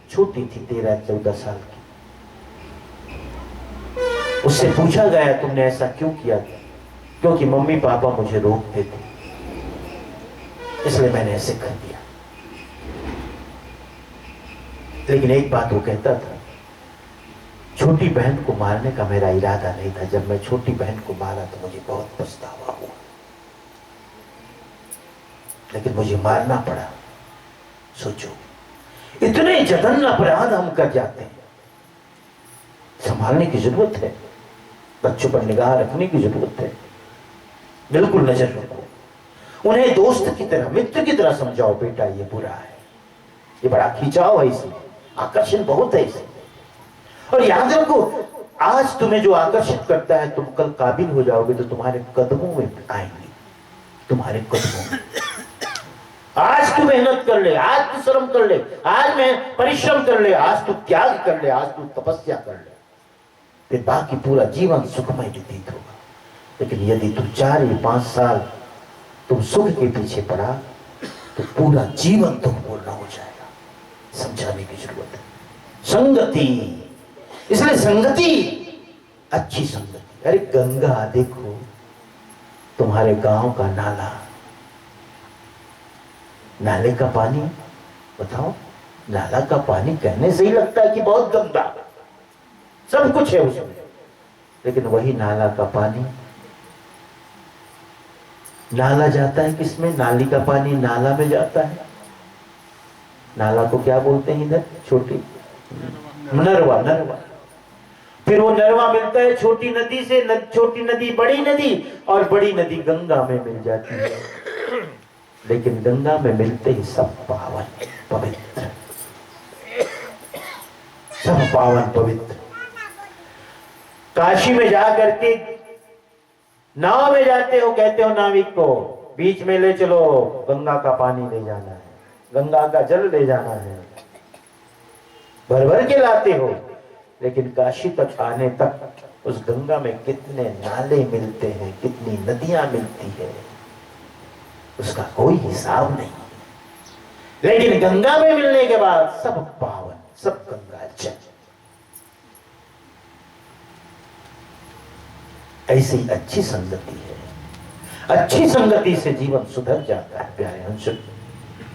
छोटी थी, 13-14 साल की। उससे पूछा गया, तुमने ऐसा क्यों किया? क्योंकि मम्मी पापा मुझे रोकते थे, इसलिए मैंने ऐसे कर दिया। लेकिन एक बात वो कहता था, छोटी बहन को मारने का मेरा इरादा नहीं था। जब मैं छोटी बहन को मारा तो मुझे बहुत पछतावा हुआ, लेकिन मुझे मारना पड़ा। सोचो, इतने जघन्य अपराध हम कर जाते हैं। संभालने की जरूरत है, बच्चों पर निगाह रखने की जरूरत है। बिल्कुल नजर रखो, उन्हें दोस्त की तरह, मित्र की तरह समझाओ, बेटा ये बुरा है, ये बड़ा खिंचाव है, इसमें आकर्षण बहुत है इसमें। और याद रखो, आज तुम्हें जो आकर्षित करता है, तुम कल काबिल हो जाओगे तो तुम्हारे कदमों में आएंगे, तुम्हारे कदमों में। आज तू मेहनत कर ले, आज तू श्रम कर ले, आज मैं परिश्रम कर ले, आज तू त्याग कर ले, आज तू तपस्या कर ले, फिर बाकी पूरा जीवन सुखमय व्यतीत होगा। लेकिन यदि तुम 4 या 5 साल तुम सुख के पीछे पड़ा तो पूरा जीवन दुखपूर्ण हो जाएगा। समझाने की जरूरत है। संगति, इसलिए संगति, अच्छी संगति। अरे गंगा देखो, तुम्हारे गांव का नाला, नाले का पानी, बताओ, नाला का पानी कहने से ही लगता है कि बहुत गंदा, सब कुछ है उसमें, लेकिन वही नाला का पानी, नाला जाता है किसमें? नाली का पानी नाला में जाता है। नाला को क्या बोलते हैं इधर? छोटी नरवा। नरवा। फिर वो नरवा मिलता है छोटी नदी से, छोटी नदी बड़ी नदी, और बड़ी नदी गंगा में मिल जाती है। लेकिन गंगा में मिलते ही सब पावन पवित्र, सब पावन पवित्र। काशी में जाकर के नाव में जाते हो, कहते हो नाविक को बीच में ले चलो, गंगा का पानी ले जाना है, गंगा का जल ले जाना है, भर भर के लाते हो। लेकिन काशी तक आने तक उस गंगा में कितने नाले मिलते हैं, कितनी नदियां मिलती है, उसका कोई हिसाब नहीं। लेकिन गंगा में मिलने के बाद सब पावन, सब गंगा जल। ऐसी अच्छी संगति है, अच्छी संगति से जीवन सुधर जाता है प्यारे अंश।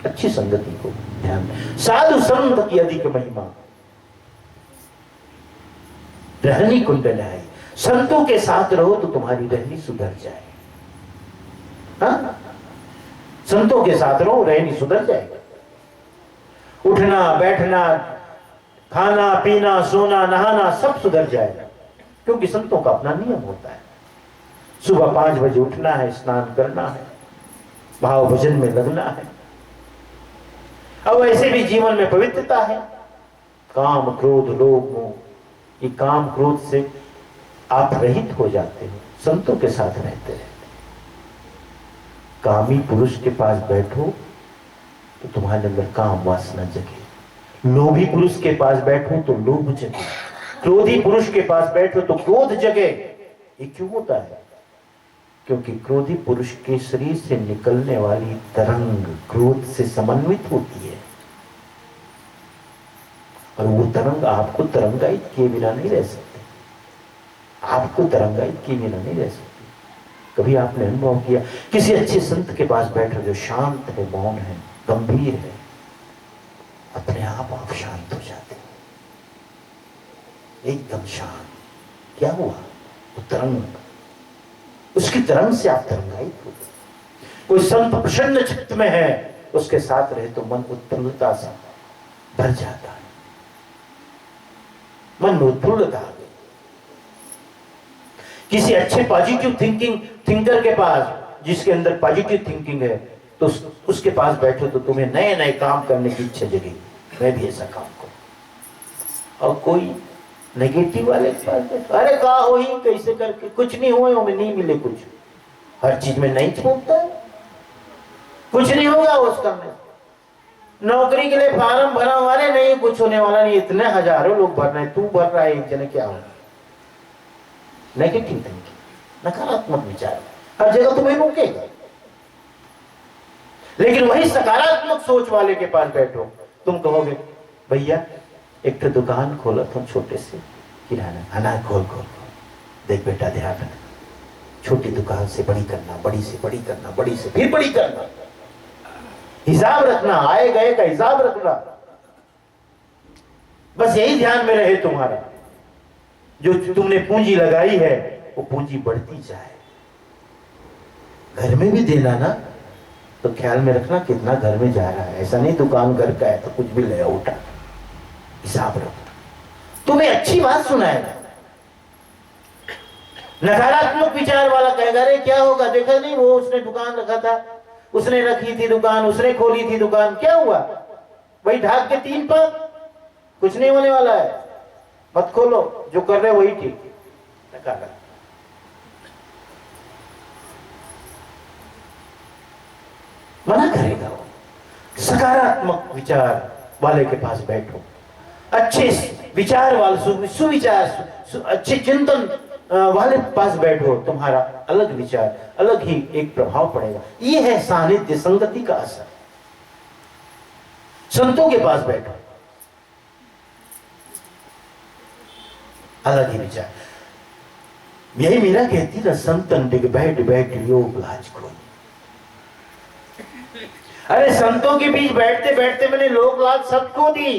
अच्छी संगति को ध्यान में। साधु संत की अधिक महिमा, रहनी कुंड नहाई। संतों के साथ रहो तो तुम्हारी रहनी सुधर जाए। हाँ? संतों के साथ रहो, रहनी सुधर जाएगी। उठना बैठना, खाना पीना, सोना नहाना सब सुधर जाएगा, क्योंकि संतों का अपना नियम होता है। सुबह 5 बजे उठना है, स्नान करना है, भाव भजन में लगना है। अब ऐसे भी जीवन में पवित्रता है। काम क्रोध लोभ मोह, ये काम क्रोध से आप रहित हो जाते हो, संतों के साथ रहते रहते। कामी पुरुष के पास बैठो तो तुम्हारे अंदर काम वासना जगे, लोभी पुरुष के पास बैठो तो लोभ जगे, क्रोधी पुरुष के पास बैठो तो क्रोध जगे। ये क्यों होता है? क्योंकि क्रोधी पुरुष के शरीर से निकलने वाली तरंग क्रोध से समन्वित होती है, और वो तरंग आपको तरंगायित किए बिना नहीं रह सकती, आपको तरंगायित किए बिना नहीं रह सकती। कभी आपने अनुभव किया किसी अच्छे संत के पास बैठो जो शांत है, मौन है, गंभीर है, अपने आप शांत हो जाते हैं, एकदम शांत। क्या हुआ? वो तरंग, उसकी तरंग से आप तरंगायित हो गए। कोई संत प्रसन्न चित्त में है, उसके साथ रहे तो मन उत्फुल्लता से भर जाता है, मन में उत्फुल्लता आ गई। किसी अच्छे पॉजिटिव थिंकर के पास, जिसके अंदर पॉजिटिव थिंकिंग है, तो उसके पास बैठो तो तुम्हें नए नए काम करने की इच्छा जगेगी, मैं भी ऐसा काम करूं। और कोई नेगेटिव वाले के पास बैठो, अरे कहा हो ही कैसे करके, कुछ नहीं हुए, हमें नहीं मिले कुछ, हर चीज में नहीं छोड़ता है, कुछ नहीं होगा उसका में। नौकरी के लिए फार्म भरा हुआ है, नहीं कुछ होने वाला नहीं, इतने हजारों लोग भर रहे हैं, तू भर रहा है एक जने, क्या होगा? नेगेटिव थिंकिंग, नकारात्मक विचार हर जगह तुम्हें रोकेगा। लेकिन वही सकारात्मक सोच वाले के पास बैठो, तुम कहोगे भैया एक तो दुकान खोला तुम छोटे से किराना, अनाज खोल खोल खोल, देख बेटा ध्यान रखना, छोटी दुकान से बड़ी करना, बड़ी से बड़ी करना, बड़ी से फिर बड़ी करना, हिसाब रखना, आए गए का हिसाब रखना, बस यही ध्यान में रहे तुम्हारा। जो तुमने पूंजी लगाई है वो पूंजी बढ़ती जाए। घर में भी देना ना तो ख्याल में रखना कितना घर में जा रहा है, ऐसा नहीं दुकान घर का है तो कुछ भी ले उठा, हिसाब रखो। तुम्हें अच्छी बात सुनाएगा, नकारात्मक विचार वाला कहेगा अरे क्या होगा, देखा नहीं वो उसने दुकान रखा था, उसने रखी थी दुकान, उसने खोली थी दुकान, क्या हुआ भाई, ढाक के 3 पाप, कुछ नहीं होने वाला है, मत खोलो, जो कर रहे वही ठीक। नकारात्मक मना करेगा वो। सकारात्मक विचार वाले के पास बैठो, अच्छे विचार वाले, सुविचार, अच्छे चिंतन वाले पास बैठो, तुम्हारा अलग विचार, अलग ही एक प्रभाव पड़ेगा। ये है सानिध्य संगति का असर। संतों के पास बैठो, अलग ही विचार। यही मीरा कहती ना, संतन डिग बैठ बैठ योग लाज खोई। अरे संतों के बीच बैठते बैठते मैंने लोक लाज सब खो दी।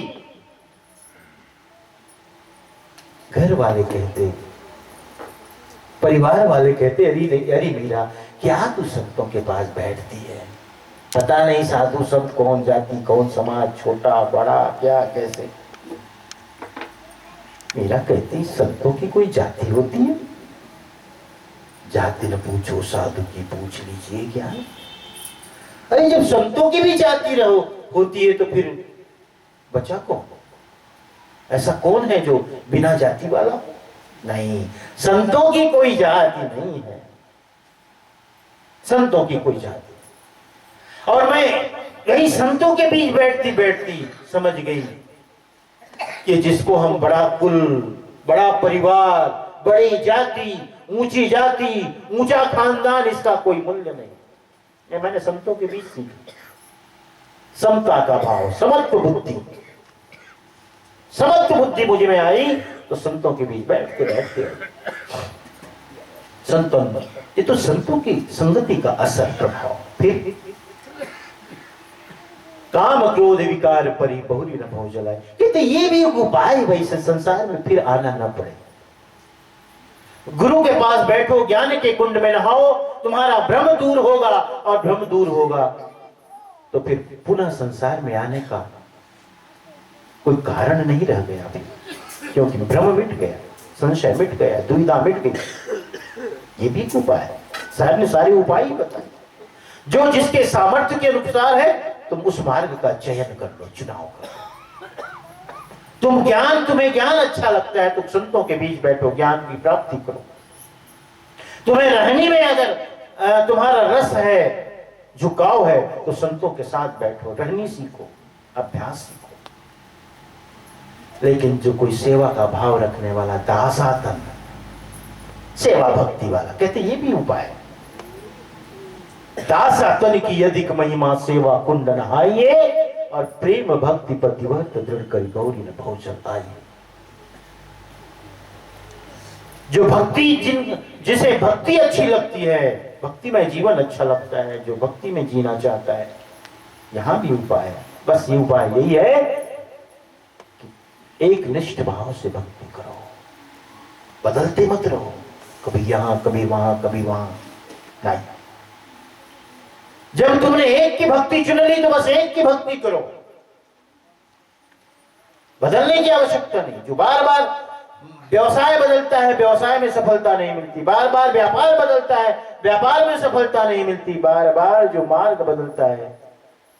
घर वाले कहते परिवार वाले कहते, अरे अरे मीरा, क्या तू संतों के पास बैठती है? पता नहीं साधु संत कौन जाति, कौन समाज, छोटा बड़ा, क्या कैसे। मीरा कहती, संतों की कोई जाति होती है? जाति न पूछो साधु की पूछ लीजिए क्या। अरे जब संतों की भी जाति रहो होती है तो फिर बचा कौन? ऐसा कौन है जो बिना जाति वाला? नहीं, संतों की कोई जाति नहीं है, संतों की कोई जाति। और मैं यही संतों के बीच बैठती बैठती समझ गई कि जिसको हम बड़ा कुल, बड़ा परिवार, बड़ी जाति, ऊंची जाति, ऊंचा खानदान, इसका कोई मूल्य नहीं। ये मैंने संतों के बीच सीखा। समता का भाव, समत्व बुद्धि, समत्व बुद्धि मुझे में आई तो संतों के बीच बैठते बैठते संतों, ये तो संतों की संगति का असर प्रभाव। फिर काम क्रोध विकार परि बहुरी न भव जलाए, कहते ये भी उपाय वैसे संसार में फिर आना न पड़े। गुरु के पास बैठो, ज्ञान के कुंड में नहाओ, तुम्हारा भ्रम दूर होगा, और भ्रम दूर होगा तो फिर पुनः संसार में आने का कोई कारण नहीं रह गया अभी, क्योंकि भ्रम मिट गया, संशय मिट गया, दुविधा मिट गई। ये भी उपाय है, साहब ने सारे उपाय ही बताए। जो जिसके सामर्थ्य के अनुसार है तुम उस मार्ग का चयन कर लो, चुनाव करो। तुम्हें ज्ञान अच्छा लगता है तो संतों के बीच बैठो, ज्ञान की प्राप्ति करो। तुम्हें रहने में अगर तुम्हारा रस है, झुकाव है, तो संतों के साथ बैठो, रहनी सीखो, अभ्यास सीखो। लेकिन जो कोई सेवा का भाव रखने वाला, दासातन सेवा भक्ति वाला, कहते ये भी उपाय है। दासातन की अधिक महिमा सेवा कुंड नहाइए, और प्रेम भक्ति प्रतिवर्त दृढ़ कर गौरी न भव जल आइए। जो भक्ति, जिसे भक्ति अच्छी लगती है, भक्ति में जीवन अच्छा लगता है, जो भक्ति में जीना चाहता है, यहां भी उपाय है। बस ये उपाय यही है कि एक निष्ठ भाव से भक्ति करो, बदलते मत रहो, कभी यहां कभी वहां कभी वहां नहीं। जब तुमने एक की भक्ति चुन ली तो बस एक की भक्ति करो, बदलने की आवश्यकता नहीं। जो बार बार व्यवसाय बदलता है, व्यवसाय में सफलता नहीं मिलती। बार बार व्यापार बदलता है, व्यापार में सफलता नहीं मिलती। बार बार जो मार्ग बदलता है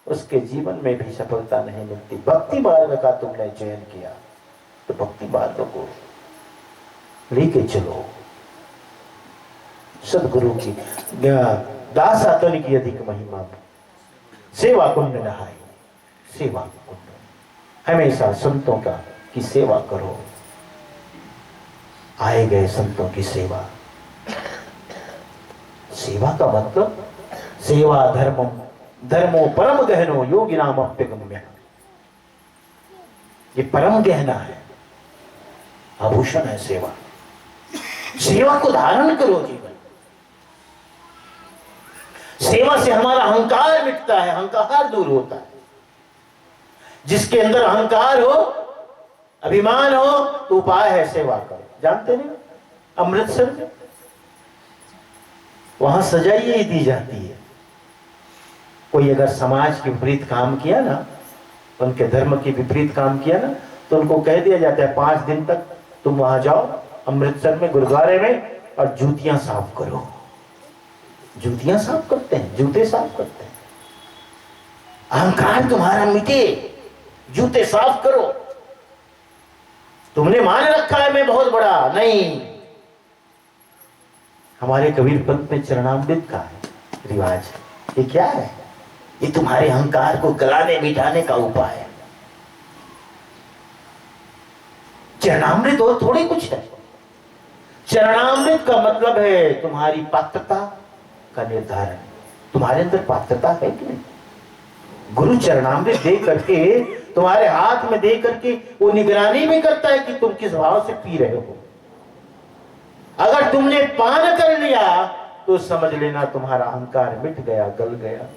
उसके जीवन में भी सफलता नहीं मिलती। भक्ति मार्ग का तुमने चयन किया तो भक्ति मार्ग को लेके चलो। सदगुरु की दासातन की अधिक महिमा, सेवा कुंड नहाई, सेवा कुंड, हमेशा संतों का की सेवा करो। आए गए संतों की सेवा, सेवा का मतलब सेवा धर्मम, धर्मो परम गहनो योगी नाम अप्यगम्य। ये परम गहना है, आभूषण है सेवा। सेवा को धारण करो जीवन। सेवा से हमारा अहंकार मिटता है, अहंकार दूर होता है। जिसके अंदर अहंकार हो, अभिमान हो, तो उपाय है सेवा करो। जानते नहीं, अमृतसर में वहां सजा ही दी जाती है। कोई अगर समाज के विपरीत काम किया ना, उनके धर्म के विपरीत काम किया ना, तो उनको कह दिया जाता है 5 दिन तक तुम वहां जाओ अमृतसर में गुरुद्वारे में और जूतियां साफ करो। जूतियां साफ करते हैं, जूते साफ करते हैं। अहंकार तुम्हारा मिटे, जूते साफ करो। तुमने मान रखा है मैं बहुत बड़ा, नहीं। हमारे कबीर पंथ में चरणामृत का है रिवाज। ये क्या है? ये तुम्हारे अहंकार को गलाने मिटाने का उपाय है। चरणामृत और थोड़ी कुछ है। चरणामृत का मतलब है तुम्हारी पात्रता का निर्धारण। तुम्हारे अंदर पात्रता है कि नहीं? गुरु चरणामृत दे करके, तुम्हारे हाथ में दे करके वो निगरानी भी करता है कि तुम किस भाव से पी रहे हो। अगर तुमने पान कर लिया तो समझ लेना तुम्हारा अहंकार मिट गया, गल गया।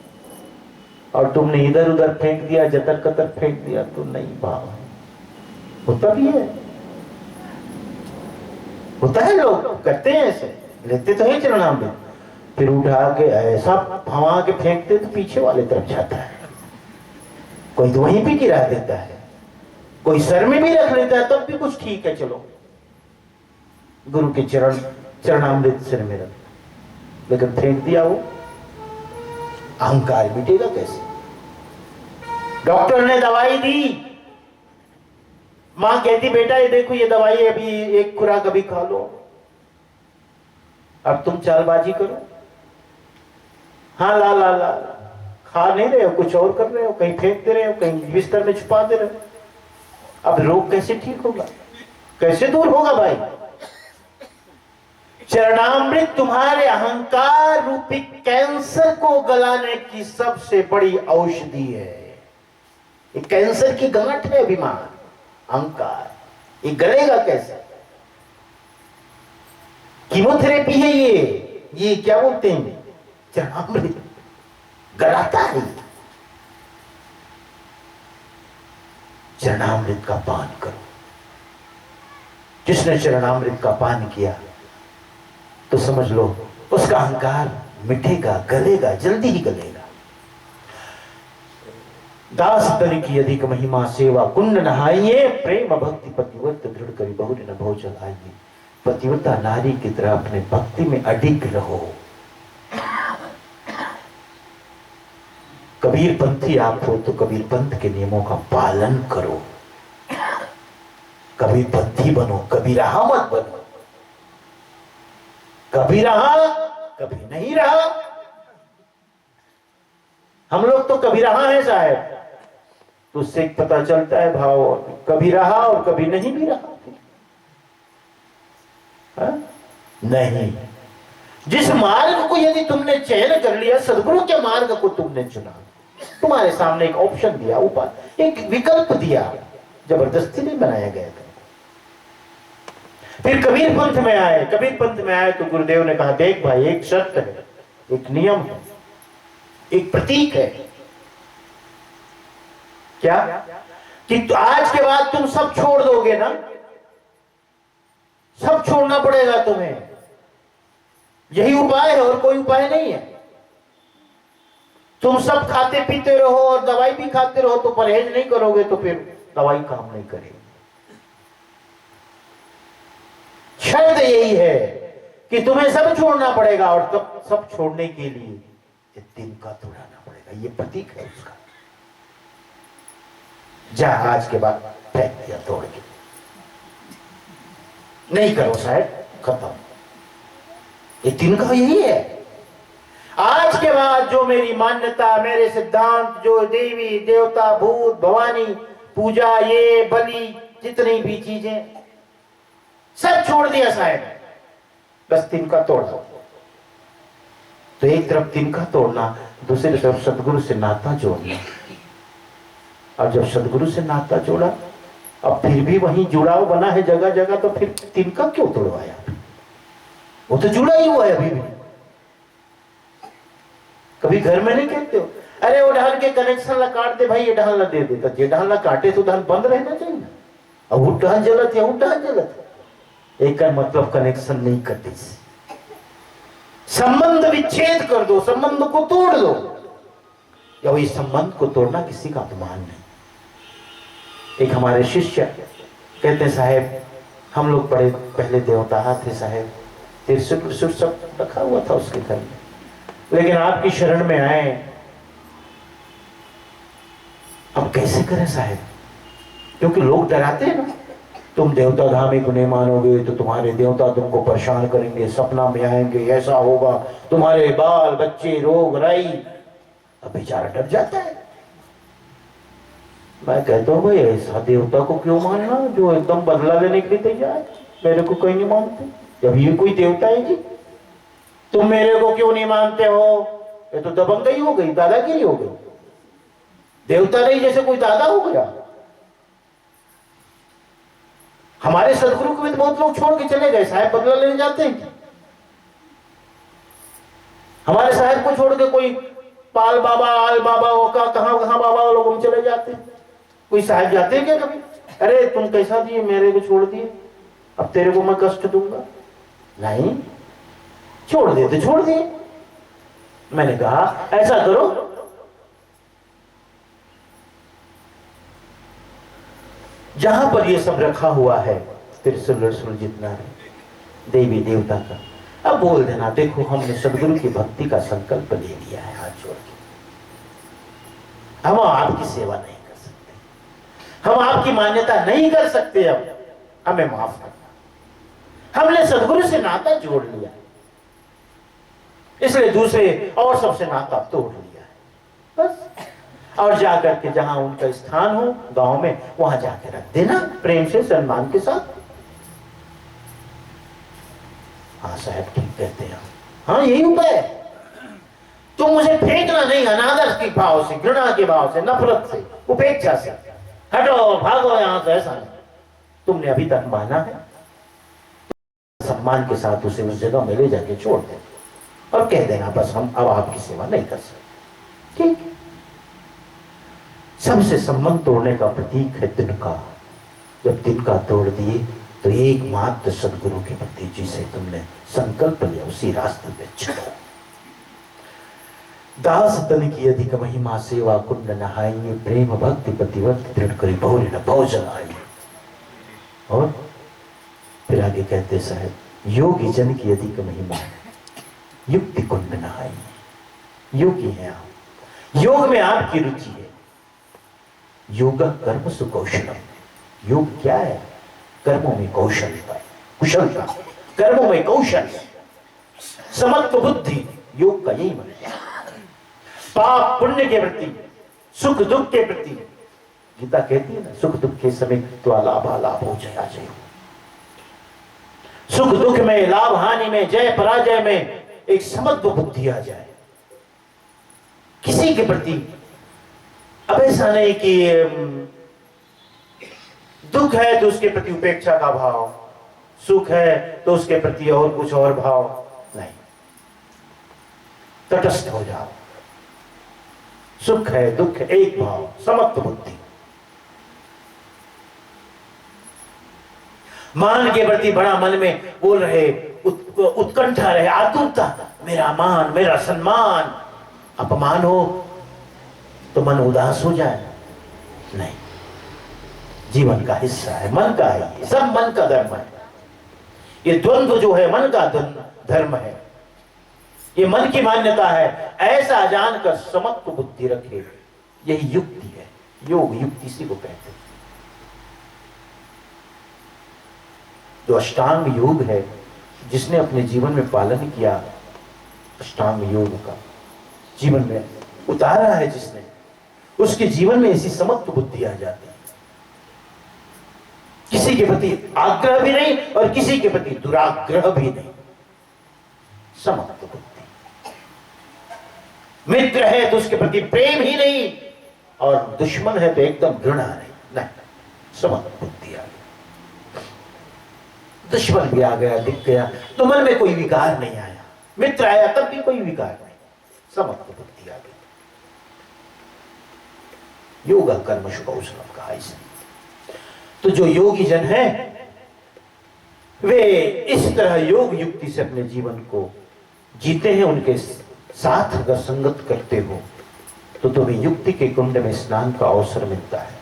और तुमने इधर उधर फेंक दिया, जतर कतर फेंक दिया, तो नहीं भाव है। होता भी है, होता है, लोग करते हैं ऐसे। लेते तो है चरणामृत, फिर उठा के ऐसा भवा के फेंकते तो पीछे वाले तरफ जाता है, कोई तो वहीं पे गिरा देता है, कोई सर में भी रख लेता है, तब भी कुछ ठीक है, चलो गुरु के चरणामृत सिर में रख, लेकिन फेंक दिया वो, अहंकार मिटेगा कैसे? डॉक्टर ने दवाई दी, मां कहती बेटा ये देखो ये दवाई है, अभी एक खुराक अभी खा लो, अब तुम चालबाजी करो, हाँ ला ला ला, खा नहीं रहे हो, कुछ और कर रहे हो, कहीं फेंक दे रहे हो, कहीं बिस्तर में छुपा दे रहे हो, अब रोग कैसे ठीक होगा, कैसे दूर होगा भाई? चरणामृत तुम्हारे अहंकार रूपी कैंसर को गलाने की सबसे बड़ी औषधि है। ये कैंसर की गांठ है अभिमान, अहंकार, ये गलेगा कैसे? कीमोथेरेपी है ये क्या बोलते हैं, चरणामृत गलाता है। चरणामृत का पान करो, जिसने चरणामृत का पान किया तो समझ लो उसका अहंकार मिटेगा, गलेगा, जल्दी ही गलेगा। दास तन की अधिक महिमा सेवा कुंड नहाइए, प्रेम भक्ति पतिव्रत दृढ़ करी बहु न भव चलाइए। पतिव्रता नारी की तरह अपने भक्ति में अडिग रहो। कबीर पंथी आप हो तो कबीर पंथ के नियमों का पालन करो, कबीर पंथी बनो, कबीर मत बनो। कभी रहा कभी नहीं रहा, हम लोग तो कभी रहा है साहब, तो उससे पता चलता है भाव, कभी रहा और कभी नहीं भी रहा। हा? नहीं, जिस मार्ग को यदि तुमने चयन कर लिया, सदगुरु के मार्ग को तुमने चुना, तुम्हारे सामने एक ऑप्शन दिया, ऊपर एक विकल्प दिया, जबरदस्ती नहीं बनाया गया था। फिर कबीर पंथ में आए, कबीर पंथ में आए तो गुरुदेव ने कहा देख भाई, एक शर्त है, एक नियम है, एक प्रतीक है। क्या? कि तो आज के बाद तुम सब छोड़ दोगे ना, सब छोड़ना पड़ेगा तुम्हें, यही उपाय है और कोई उपाय नहीं है। तुम सब खाते पीते रहो और दवाई भी खाते रहो, तो परहेज नहीं करोगे तो फिर दवाई काम नहीं करेगी। शर्त यही है कि तुम्हें सब छोड़ना पड़ेगा, और तब सब छोड़ने के लिए ये तिनका तोड़ना पड़ेगा, ये प्रतीक है उसका। जा आज के बाद फेंक दिया तोड़ के, नहीं करो साहब, खत्म। ये तिनका यही है। आज के बाद जो मेरी मान्यता, मेरे सिद्धांत, जो देवी देवता भूत भवानी पूजा, ये बलि, जितनी भी चीजें सब छोड़ दिया साहब, बस तिनका तोड़ दो। तो एक तरफ तिनका तोड़ना, दूसरी तरफ सदगुरु से नाता जोड़ना। और जब सदगुरु से नाता जोड़ा, अब फिर भी वहीं जुड़ाव बना है जगह जगह, तो फिर तिनका क्यों तोड़वाया? वो तो जुड़ा ही हुआ है अभी भी। कभी घर में नहीं कहते हो, अरे वो ढाल के कनेक्शन ला काट दे भाई, ये ढाल ला दे देता, ये ढाल ला काटे तो ढाल बंद रहना चाहिए ना, अब वो ढाल जलत है, वो ढाल जलत है, एक का मतलब कनेक्शन नहीं करते, संबंध विच्छेद कर दो, संबंध को तोड़ दो। या वही संबंध को तोड़ना किसी का अपमान नहीं। एक हमारे शिष्य कहते हैं साहेब, हम लोग बड़े पहले देवता थे साहेब, त्रिशूल सब रखा हुआ था उसके घर में, लेकिन आपकी शरण में आए, अब कैसे करें साहेब? क्योंकि लोग डराते हैं ना, तुम देवता धामी को नहीं मानोगे तो तुम्हारे देवता तुमको परेशान करेंगे, सपना में आएंगे, ऐसा होगा, तुम्हारे बाल बच्चे रोग राई। अब बेचारा डर जाता है। मैं कहता हूं भाई, ऐसा देवता को क्यों मानना जो एकदम बदला लेने के लिए तैयार, मेरे को कोई नहीं मानते, जब ये कोई देवता है जी, तुम मेरे को क्यों नहीं मानते हो? ये तो दबंगई हो गई, दादागिरी हो गई। देवता नहीं जैसे कोई दादा हो गया। हमारे सदगुरु को भी बहुत लोग छोड़ के चले गए, साहब बदला लेने जाते हैं। हमारे साहब को छोड़ के कोई पाल बाबा, आल बाबा, कहां कहां बाबा लोग हम चले जाते हैं। कोई साहब जाते हैं क्या कभी? अरे तुम कैसा दिए, मेरे को छोड़ दिए, अब तेरे को मैं कष्ट दूंगा? नहीं, छोड़ दे तो छोड़ दिए। मैंने कहा ऐसा करो, जहां पर ये सब रखा हुआ है त्रिशूल रसूल जितना है देवी देवता का, अब बोल देना देखो हमने सदगुरु की भक्ति का संकल्प ले लिया है, हाथ जोड़ के हम आपकी सेवा नहीं कर सकते, हम आपकी मान्यता नहीं कर सकते, अब हमें माफ करना। हमने सदगुरु से नाता जोड़ लिया, इसलिए दूसरे और सबसे नाता तोड़ लिया है बस। और जाकर के जहां उनका स्थान हो गांव में, वहां जाकर रख देना प्रेम से सम्मान के साथ। हाँ साहब ठीक कहते हैं, हाँ यही उपाय है। तुम मुझे फेंकना नहीं, अनादर के भाव से, घृणा के भाव से, नफरत से, उपेक्षा से, हटो भागो यहां से, ऐसा नहीं। तुमने अभी तक माना है, सम्मान के साथ उसे उस जगह में ले जाके छोड़ दे और कह देना बस हम अब आपकी सेवा नहीं कर सकते, ठीक। सबसे संबंध तोड़ने का प्रतीक है तिनका। जब तिनका तोड़ दिए तो एकमात्र सदगुरु के प्रति जिसे तुमने संकल्प लिया उसी रास्ते पे चलो। दास तन की अधिक महिमा सेवा कुंड नहाइए, प्रेम भक्ति प्रतिवर्त दृढ़ करी बहुरी न भव जलाइए। और फिर आगे कहते साहब, योगी जन की अधिक महिमा युक्ति कुंड नहाइए। योगी है आप, योग में आपकी रुचि है। योग कर्म सुकौशलम, योग क्या है? कर्मों में कौशलता, कुशलता, कर्मों में कौशल, समत्व बुद्धि, योग का यही मतलब। पाप पुण्य के प्रति, सुख दुख के प्रति, गीता कहती है ना, सुख दुख के समय तो लाभ हो जया जय। सुख दुख में, लाभ हानि में, जय पराजय में एक समत्व बुद्धि आ जाए किसी के प्रति। अब ऐसा नहीं कि दुख है तो उसके प्रति उपेक्षा का भाव, सुख है तो उसके प्रति और कुछ और भाव नहीं। तटस्थ हो जाओ, सुख है दुख है एक भाव, समत्व बुद्धि। मान के प्रति बड़ा मन में बोल रहे, उत्कंठा रहे, आतुरता, मेरा मान मेरा सम्मान। अपमान हो तो मन उदास हो जाए, नहीं, जीवन का हिस्सा है, मन का है, सब मन का धर्म है। ये द्वंद्व जो है मन का धर्म है, ये मन की मान्यता है। ऐसा जानकर समत्व बुद्धि रखे, यही युक्ति है। योग युक्ति इसी को कहते हैं। जो अष्टांग योग है, जिसने अपने जीवन में पालन किया, अष्टांग योग का जीवन में उतारा है जिसने, उसके जीवन में ऐसी समत्व बुद्धि आ जाती है। किसी के प्रति आग्रह भी नहीं और किसी के प्रति दुराग्रह भी नहीं, समत्व बुद्धि। मित्र है तो उसके प्रति प्रेम ही नहीं और दुश्मन है तो एकदम घृणा नहीं, समत्व बुद्धि आ गई। दुश्मन भी आ गया, दिख गया तो मन में कोई विकार नहीं आया, मित्र आया तब भी कोई विकार नहीं, समत्व बुद्धि आ गई। योगा कर्म कौशलम कहा इसे। तो जो योगी जन है वे इस तरह योग युक्ति से अपने जीवन को जीते हैं। उनके साथ अगर संगत करते हो तो तुम्हें युक्ति के कुंड में स्नान का अवसर मिलता है।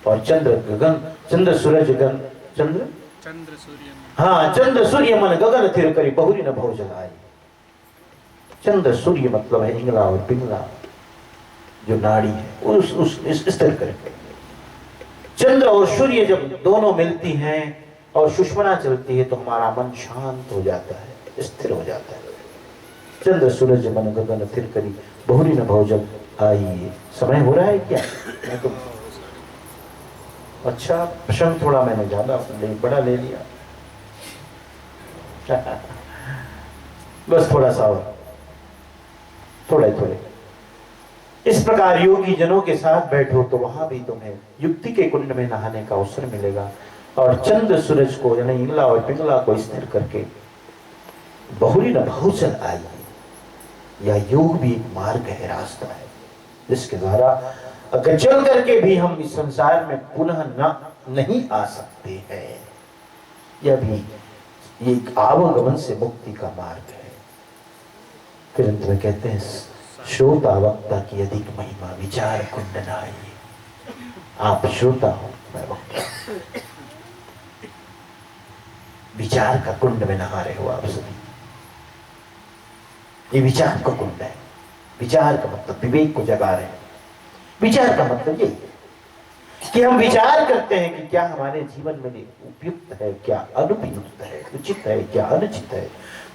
और चंद्र सूर्य मन गगन थिर करी बहुरी न भव जगाई। चंद्र सूर्य मतलब है इंगला और पिंगला, जो नाड़ी है उस स्थिर करके। चंद्र और सूर्य जब दोनों मिलती हैं और सुषमना चलती है तो हमारा मन शांत हो जाता है, स्थिर हो जाता है। चंद्र सूरज मन गगन थिर करी बहुरी न भव जग आई। समय हो रहा है क्या? मैं तो अच्छा प्रश्न थोड़ा मैंने ज्यादा बड़ा ले लिया बस थोड़ा सा और थोड़े इस प्रकार योगी जनों के साथ बैठो तो वहां भी तुम्हें युक्ति के कुंड में नहाने का अवसर मिलेगा। और चंद्र सूरज को यानी इंगला और पिंगला को स्थिर करके बहुरी न भव चल आई। यह योग भी एक मार्ग है, रास्ता है, जिसके द्वारा अगर चल करके भी हम इस संसार में पुनः नहीं आ सकते हैं। यह भी ये एक आवागमन से मुक्ति का मार्ग है। फिर अंत में कहते हैं श्रोता वक्ता की अधिक महिमा विचार कुंड नहाइए। आप श्रोता हो, मैं वक्ता। विचार का कुंड में नहा रहे हो आप सभी। ये विचार का कुंड है। विचार का मतलब विवेक को जगा रहे हैं। विचार का मतलब ये कि हम विचार करते हैं कि क्या हमारे जीवन में उपयुक्त है, क्या अनुपयुक्त है, उचित है, क्या अनुचित है,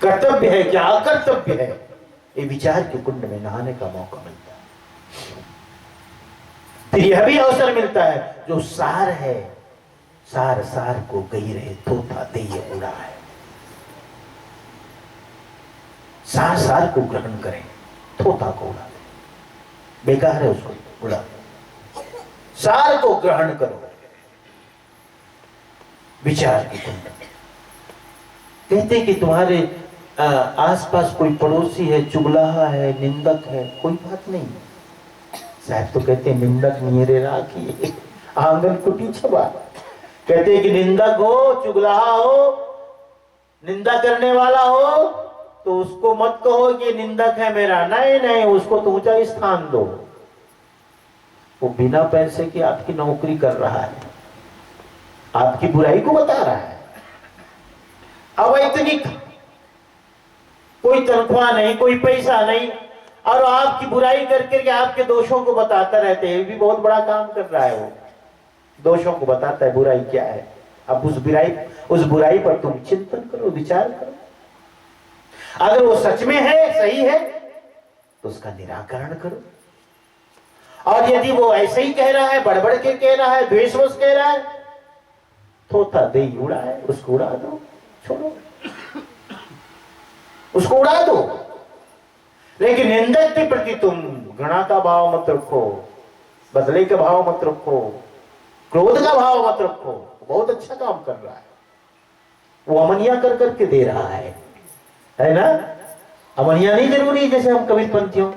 कर्तव्य है, क्या अकर्तव्य है। ये विचार के कुंड में नहाने का मौका मिलता है। फिर यह भी अवसर मिलता है जो सार है, सार सार को गई रहे तोता दे उड़ा है। सार सार को ग्रहण करें, तोता को उड़ा दे, बेकार है उसको उड़ा दे। सार को ग्रहण करो। विचार की कुंड। कहते कि तुम्हारे आसपास कोई पड़ोसी है, चुगलाहा है, निंदक है, कोई बात नहीं। साहब तो कहते हैं निंदक नीरे राखी आंगन कुटी छबा। कहते हैं कि निंदक हो, चुगलाहा हो, निंदा करने वाला हो तो उसको मत कहो कि निंदक है मेरा। नहीं नहीं, उसको तो ऊंचा स्थान दो। वो बिना पैसे की आपकी नौकरी कर रहा है, आपकी बुराई को बता रहा है। अवैतनिक, कोई तनख्वाह नहीं, कोई पैसा नहीं, और आपकी बुराई करके आपके दोषों को बताता रहते हैं। ये भी बहुत बड़ा काम कर रहा है। वो दोषों को बताता है, बुराई क्या है। अब उस बुराई पर तुम चिंतन करो, विचार करो। अगर वो सच में है, सही है, तो उसका निराकरण करो। और यदि वो ऐसे ही कह रहा है, बड़बड़ के कह रहा है, द्वेषवश कह रहा है, तोता दे उड़ा है, उसको उड़ा दो, छोड़ो, उसको उड़ा दो। लेकिन निंदक के प्रति तुम घृणा का भाव मत रखो, बदले का भाव मत रखो, क्रोध का भाव मत रखो। बहुत अच्छा काम कर रहा है, वो अमनिया कर करके दे रहा है ना। अमनिया नहीं जरूरी, जैसे हम कबीरपंथियों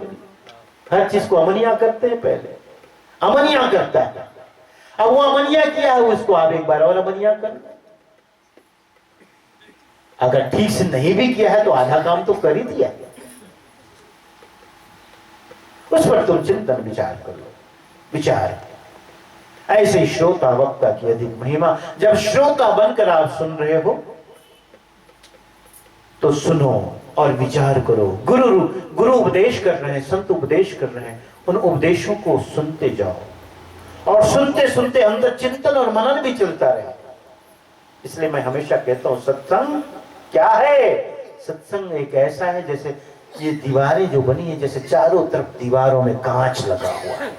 हर चीज को अमनिया करते हैं। पहले अमनिया करता है, अब वो अमनिया किया है, उसको आप एक बार और अमनिया कर। अगर ठीक से नहीं भी किया है तो आधा काम तो कर ही दिया। उस पर तुम चिंतन विचार कर लो। विचार ऐसे ही श्रोता वक्ता की अधिक महिमा। जब श्रोता बनकर आप सुन रहे हो तो सुनो और विचार करो। गुरु उपदेश कर रहे हैं, संत उपदेश कर रहे हैं, उन उपदेशों को सुनते जाओ और सुनते सुनते अंदर चिंतन और मनन भी चलता रहे। इसलिए मैं हमेशा कहता हूं, सत्संग क्या है? सत्संग एक ऐसा है जैसे ये दीवारें जो बनी है, जैसे चारों तरफ दीवारों में कांच लगा हुआ है।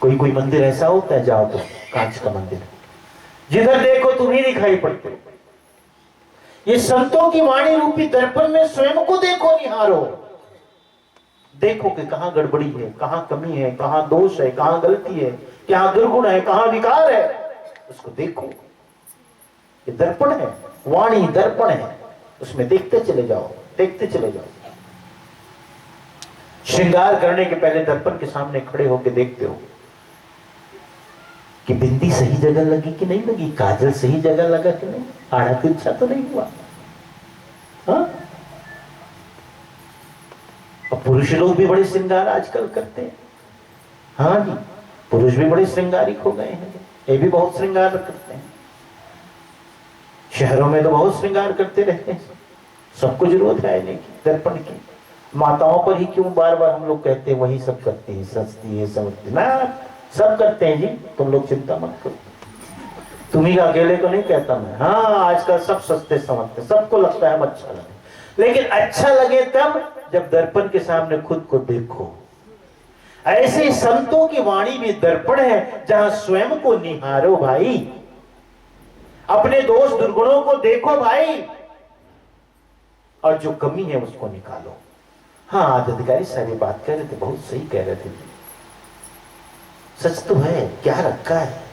कोई मंदिर ऐसा होता है, जाओ तो कांच का मंदिर, जिधर देखो तुम्हें दिखाई पड़ते। ये संतों की वाणी रूपी दर्पण में स्वयं को देखो, निहारो। देखो कि कहां गड़बड़ी है, कहां कमी है, कहां दोष है, कहां गलती है, कहां दुर्गुण है, कहां विकार है, उसको देखो। ये दर्पण है, वाणी दर्पण है, उसमें देखते चले जाओ, देखते चले जाओ। श्रृंगार करने के पहले दर्पण के सामने खड़े होकर देखते हो कि बिंदी सही जगह लगी कि नहीं लगी, काजल सही जगह लगा कि नहीं, आड़ा तिरछा तो नहीं हुआ। हाँ? और पुरुष लोग भी बड़े श्रृंगार आजकल करते हैं। हाँ जी, पुरुष भी बड़े श्रृंगारिक हो गए हैं, ये भी बहुत श्रृंगार करते हैं। शहरों में तो बहुत श्रृंगार करते रहते हैं, सबको जरूरत है आईने की, दर्पण की। माताओं पर ही क्यों बार बार हम लोग कहते हैं वही सब करती है, सस्ती है, समझती ना, सब करते हैं जी, तुम लोग चिंता मत करो। तुम्ही अकेले को नहीं कहता मैं। हाँ, आजकल सब सस्ते समझते, सबको लगता है अच्छा लगे, लेकिन अच्छा लगे तब जब दर्पण के सामने खुद को देखो। ऐसे ही संतों की वाणी भी दर्पण है, जहां स्वयं को निहारो भाई, अपने दोष दुर्गुणों को देखो भाई, और जो कमी है उसको निकालो। हाँ, अधिकारी साहब ये बात कह रहे थे, बहुत सही कह रहे थे, सच तो है, क्या रखा है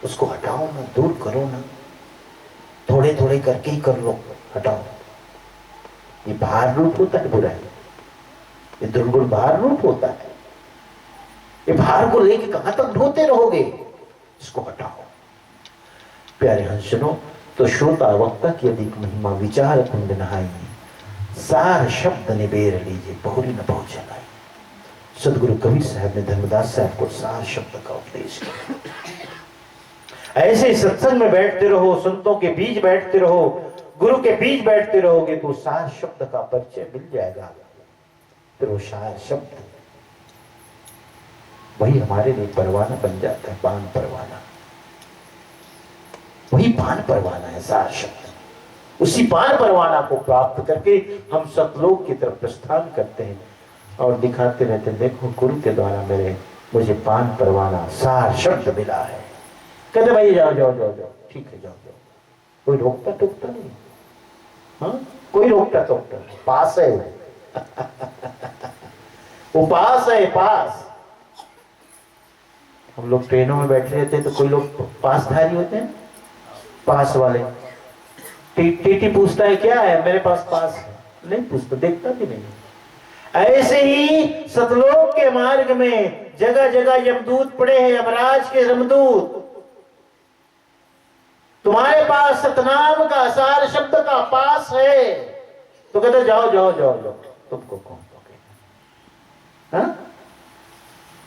उसको हटाओ ना, दूर करो ना, थोड़े थोड़े करके ही कर लो, हटाओ। ये बाहर रूप होता है बुराई, ये दुर्गुण बाहर रूप होता है। ये बाहर को लेके कहां तक ढोते रहोगे, इसको हटाओ। प्यारे हंसजनों, तो श्रोता वक्ता की अधिक महिमा विचार कुंड नहाई, सार शब्द निबेर लीजिए बहुरी न बहु जलाई। सदगुरु कबीर साहब ने धर्मदास साहब को सार शब्द का उपदेश किया। ऐसे ही सत्संग में बैठते रहो, संतों के बीच बैठते रहो, गुरु के बीच बैठते रहोगे तो सार शब्द का परिचय मिल जाएगा। फिर वो सार शब्द वही हमारे लिए परवाना बन जाता है, पान परवाना। वही पान परवाना है सार शब्द। उसी पान परवाना को प्राप्त करके हम सतलोक की तरफ प्रस्थान करते हैं और दिखाते रहते, देखो गुरु के द्वारा मुझे पान परवाना सार शब्द मिला है। कहते भाई जाओ जाओ जाओ जाओ, ठीक है जाओ जाओ, कोई रोकता टोकता नहीं। हाँ, कोई रोकता टोकता नहीं, पास है वो पास है, पास। हम लोग ट्रेनों में बैठे रहते हैं तो कोई लोग पासधारी होते हैं, पास वाले। टीटी पूछता है क्या है, मेरे पास पास है, नहीं पूछता, देखता भी नहीं। ऐसे ही सतलोक के मार्ग में जगह जगह यमदूत पड़े हैं, यमराज के यमदूत। तुम्हारे पास सतनाम का सार शब्द का पास है तो कहते जाओ जाओ जाओ जाओ, तुमको कौन रोकेगा। हाँ,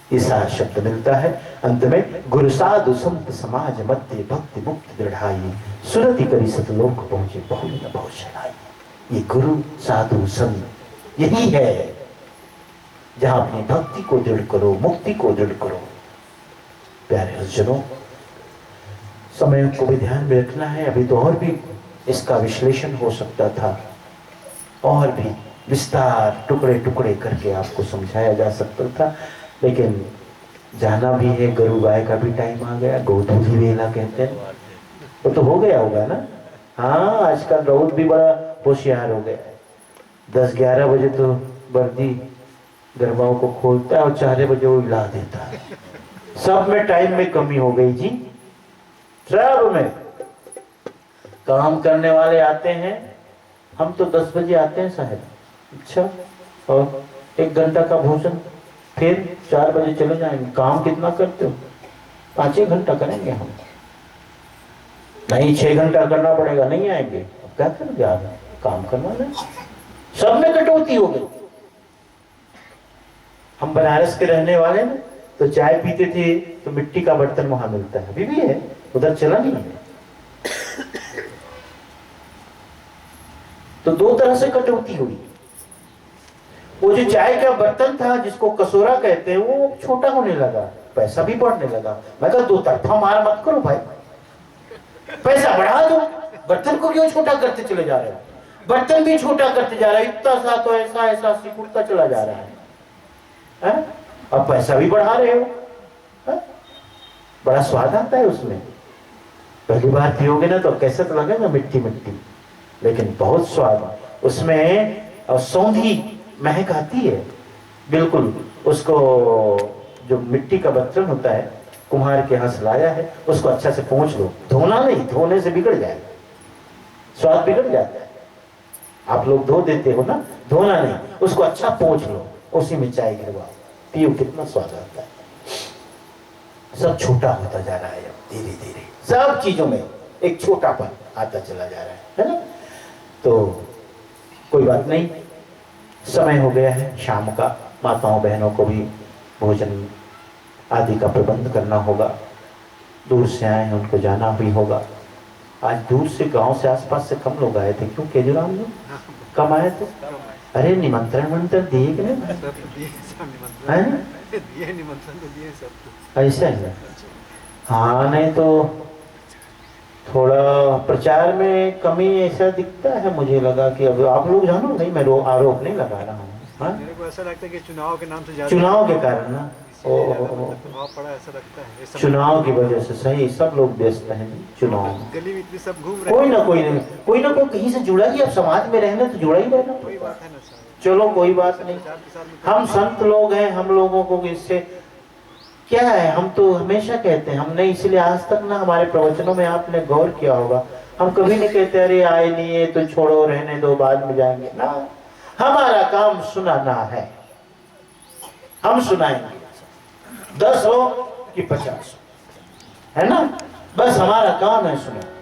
ये सार शब्द मिलता है। अंत में गुरु साधु संत समाज मध्य भक्ति मुक्ति दृढ़ाई, सुरति करी सतलोक पहुंचे बहु न बहु शराई। ये गुरु साधु संत यही है जहां अपनी भक्ति को दृढ़ करो, मुक्ति को दृढ़ करो। प्यारे सज्जनों, समय को भी ध्यान में रखना है। अभी तो और भी इसका विश्लेषण हो सकता था, और भी विस्तार टुकड़े टुकड़े करके आपको समझाया जा सकता था, लेकिन जाना भी है। गरु गाय का भी टाइम आ गया, गोधूली वेला कहते हैं, वो तो हो गया होगा ना। हाँ, आजकल रौद भी बड़ा होशियार हो गया है। 10-11 बजे तो वर्दी गरबाओं को खोलता है और 4 बजे वो हिला देता है। सब में टाइम में कमी हो गई जी, सब में। काम करने वाले आते हैं, हम तो 10 बजे आते हैं साहब, अच्छा, और 1 घंटा का भोजन, फिर 4 बजे चले जाएंगे। काम कितना करते हो? 5-6 घंटा करेंगे हम, नहीं 6 घंटा करना पड़ेगा, नहीं आएंगे। अब क्या करेंगे, आप काम करना है। सब में कटौती हो गई। हम बनारस के रहने वाले ना, तो चाय पीते थे तो मिट्टी का बर्तन वहां मिलता है, अभी भी है, उधर चला नहीं है। तो 2 तरह से कटौती हुई। वो जो चाय का बर्तन था जिसको कसोरा कहते हैं, वो छोटा होने लगा, पैसा भी बढ़ने लगा। मैं कहा 2 तरफा मार मत करो भाई, पैसा बढ़ा दो, बर्तन को क्यों छोटा करते चले जा रहे हो? बर्तन भी छोटा करते जा रहा है, इतना सा तो ऐसा ऐसा सिकुड़ता चला जा रहा है, अब पैसा भी बढ़ा रहे हो। बड़ा स्वाद आता है उसमें, पहली बार पियोगे ना तो कैसा तो लगेगा, मिट्टी मिट्टी, लेकिन बहुत स्वाद उसमें। और सौंधी महक आती है बिल्कुल। उसको जो मिट्टी का बर्तन होता है, कुम्हार के यहाँ से लाया है, उसको अच्छा से पोंछ लो, धोना नहीं, धोने से बिगड़ जाएगा, स्वाद बिगड़ जाता है। आप लोग धो देते हो ना, धोना नहीं, उसको अच्छा पोंछ लो, उसी में चाय गिरवाओ, पियो, कितना स्वाद आता है। सब छोटा होता जा रहा है धीरे धीरे, सब चीजों में एक छोटापन आता चला जा रहा है ना। तो कोई बात नहीं, समय हो गया है शाम का, माताओं बहनों को भी भोजन आदि का प्रबंध करना होगा। दूर से आए हैं, उनको जाना भी होगा। आज दूर से, गांव से, आसपास से कम लोग आए थे, क्यों केजरीवाल में कम आए थे? अरे निमंत्रण दिए कि नहीं? ऐसा है। हाँ, नहीं तो थोड़ा प्रचार में कमी ऐसा दिखता है। मुझे लगा कि अब आप लोग जानो, नहीं मैं आरोप नहीं लगा रहा हूँ, मेरे को ऐसा लगता है कि चुनाव के नाम से, चुनाव के कारण ना, पड़ा ऐसा लगता है, चुनाव की वजह से। सही, सब लोग व्यस्त हैं चुनाव, गली में इतने सब घूम रहे, कोई ना कोई कहीं से जुड़ा ही। अब समाज में रहना तो जुड़ा ही रहना, कोई बात है ना। चलो कोई बात नहीं, हम संत लोग हैं, हम लोगों को इससे क्या है। हम तो हमेशा कहते हैं, हमने इसलिए आज तक ना, हमारे प्रवचनों में आपने गौर किया होगा, हम कभी नहीं कहते अरे आए नहीं है तो छोड़ो, रहने दो, बाद में जाएंगे ना। हमारा काम सुनाना है, हम सुनाएंगे, 10 हो कि 50 हो, है ना। बस हमारा काम है सुनो।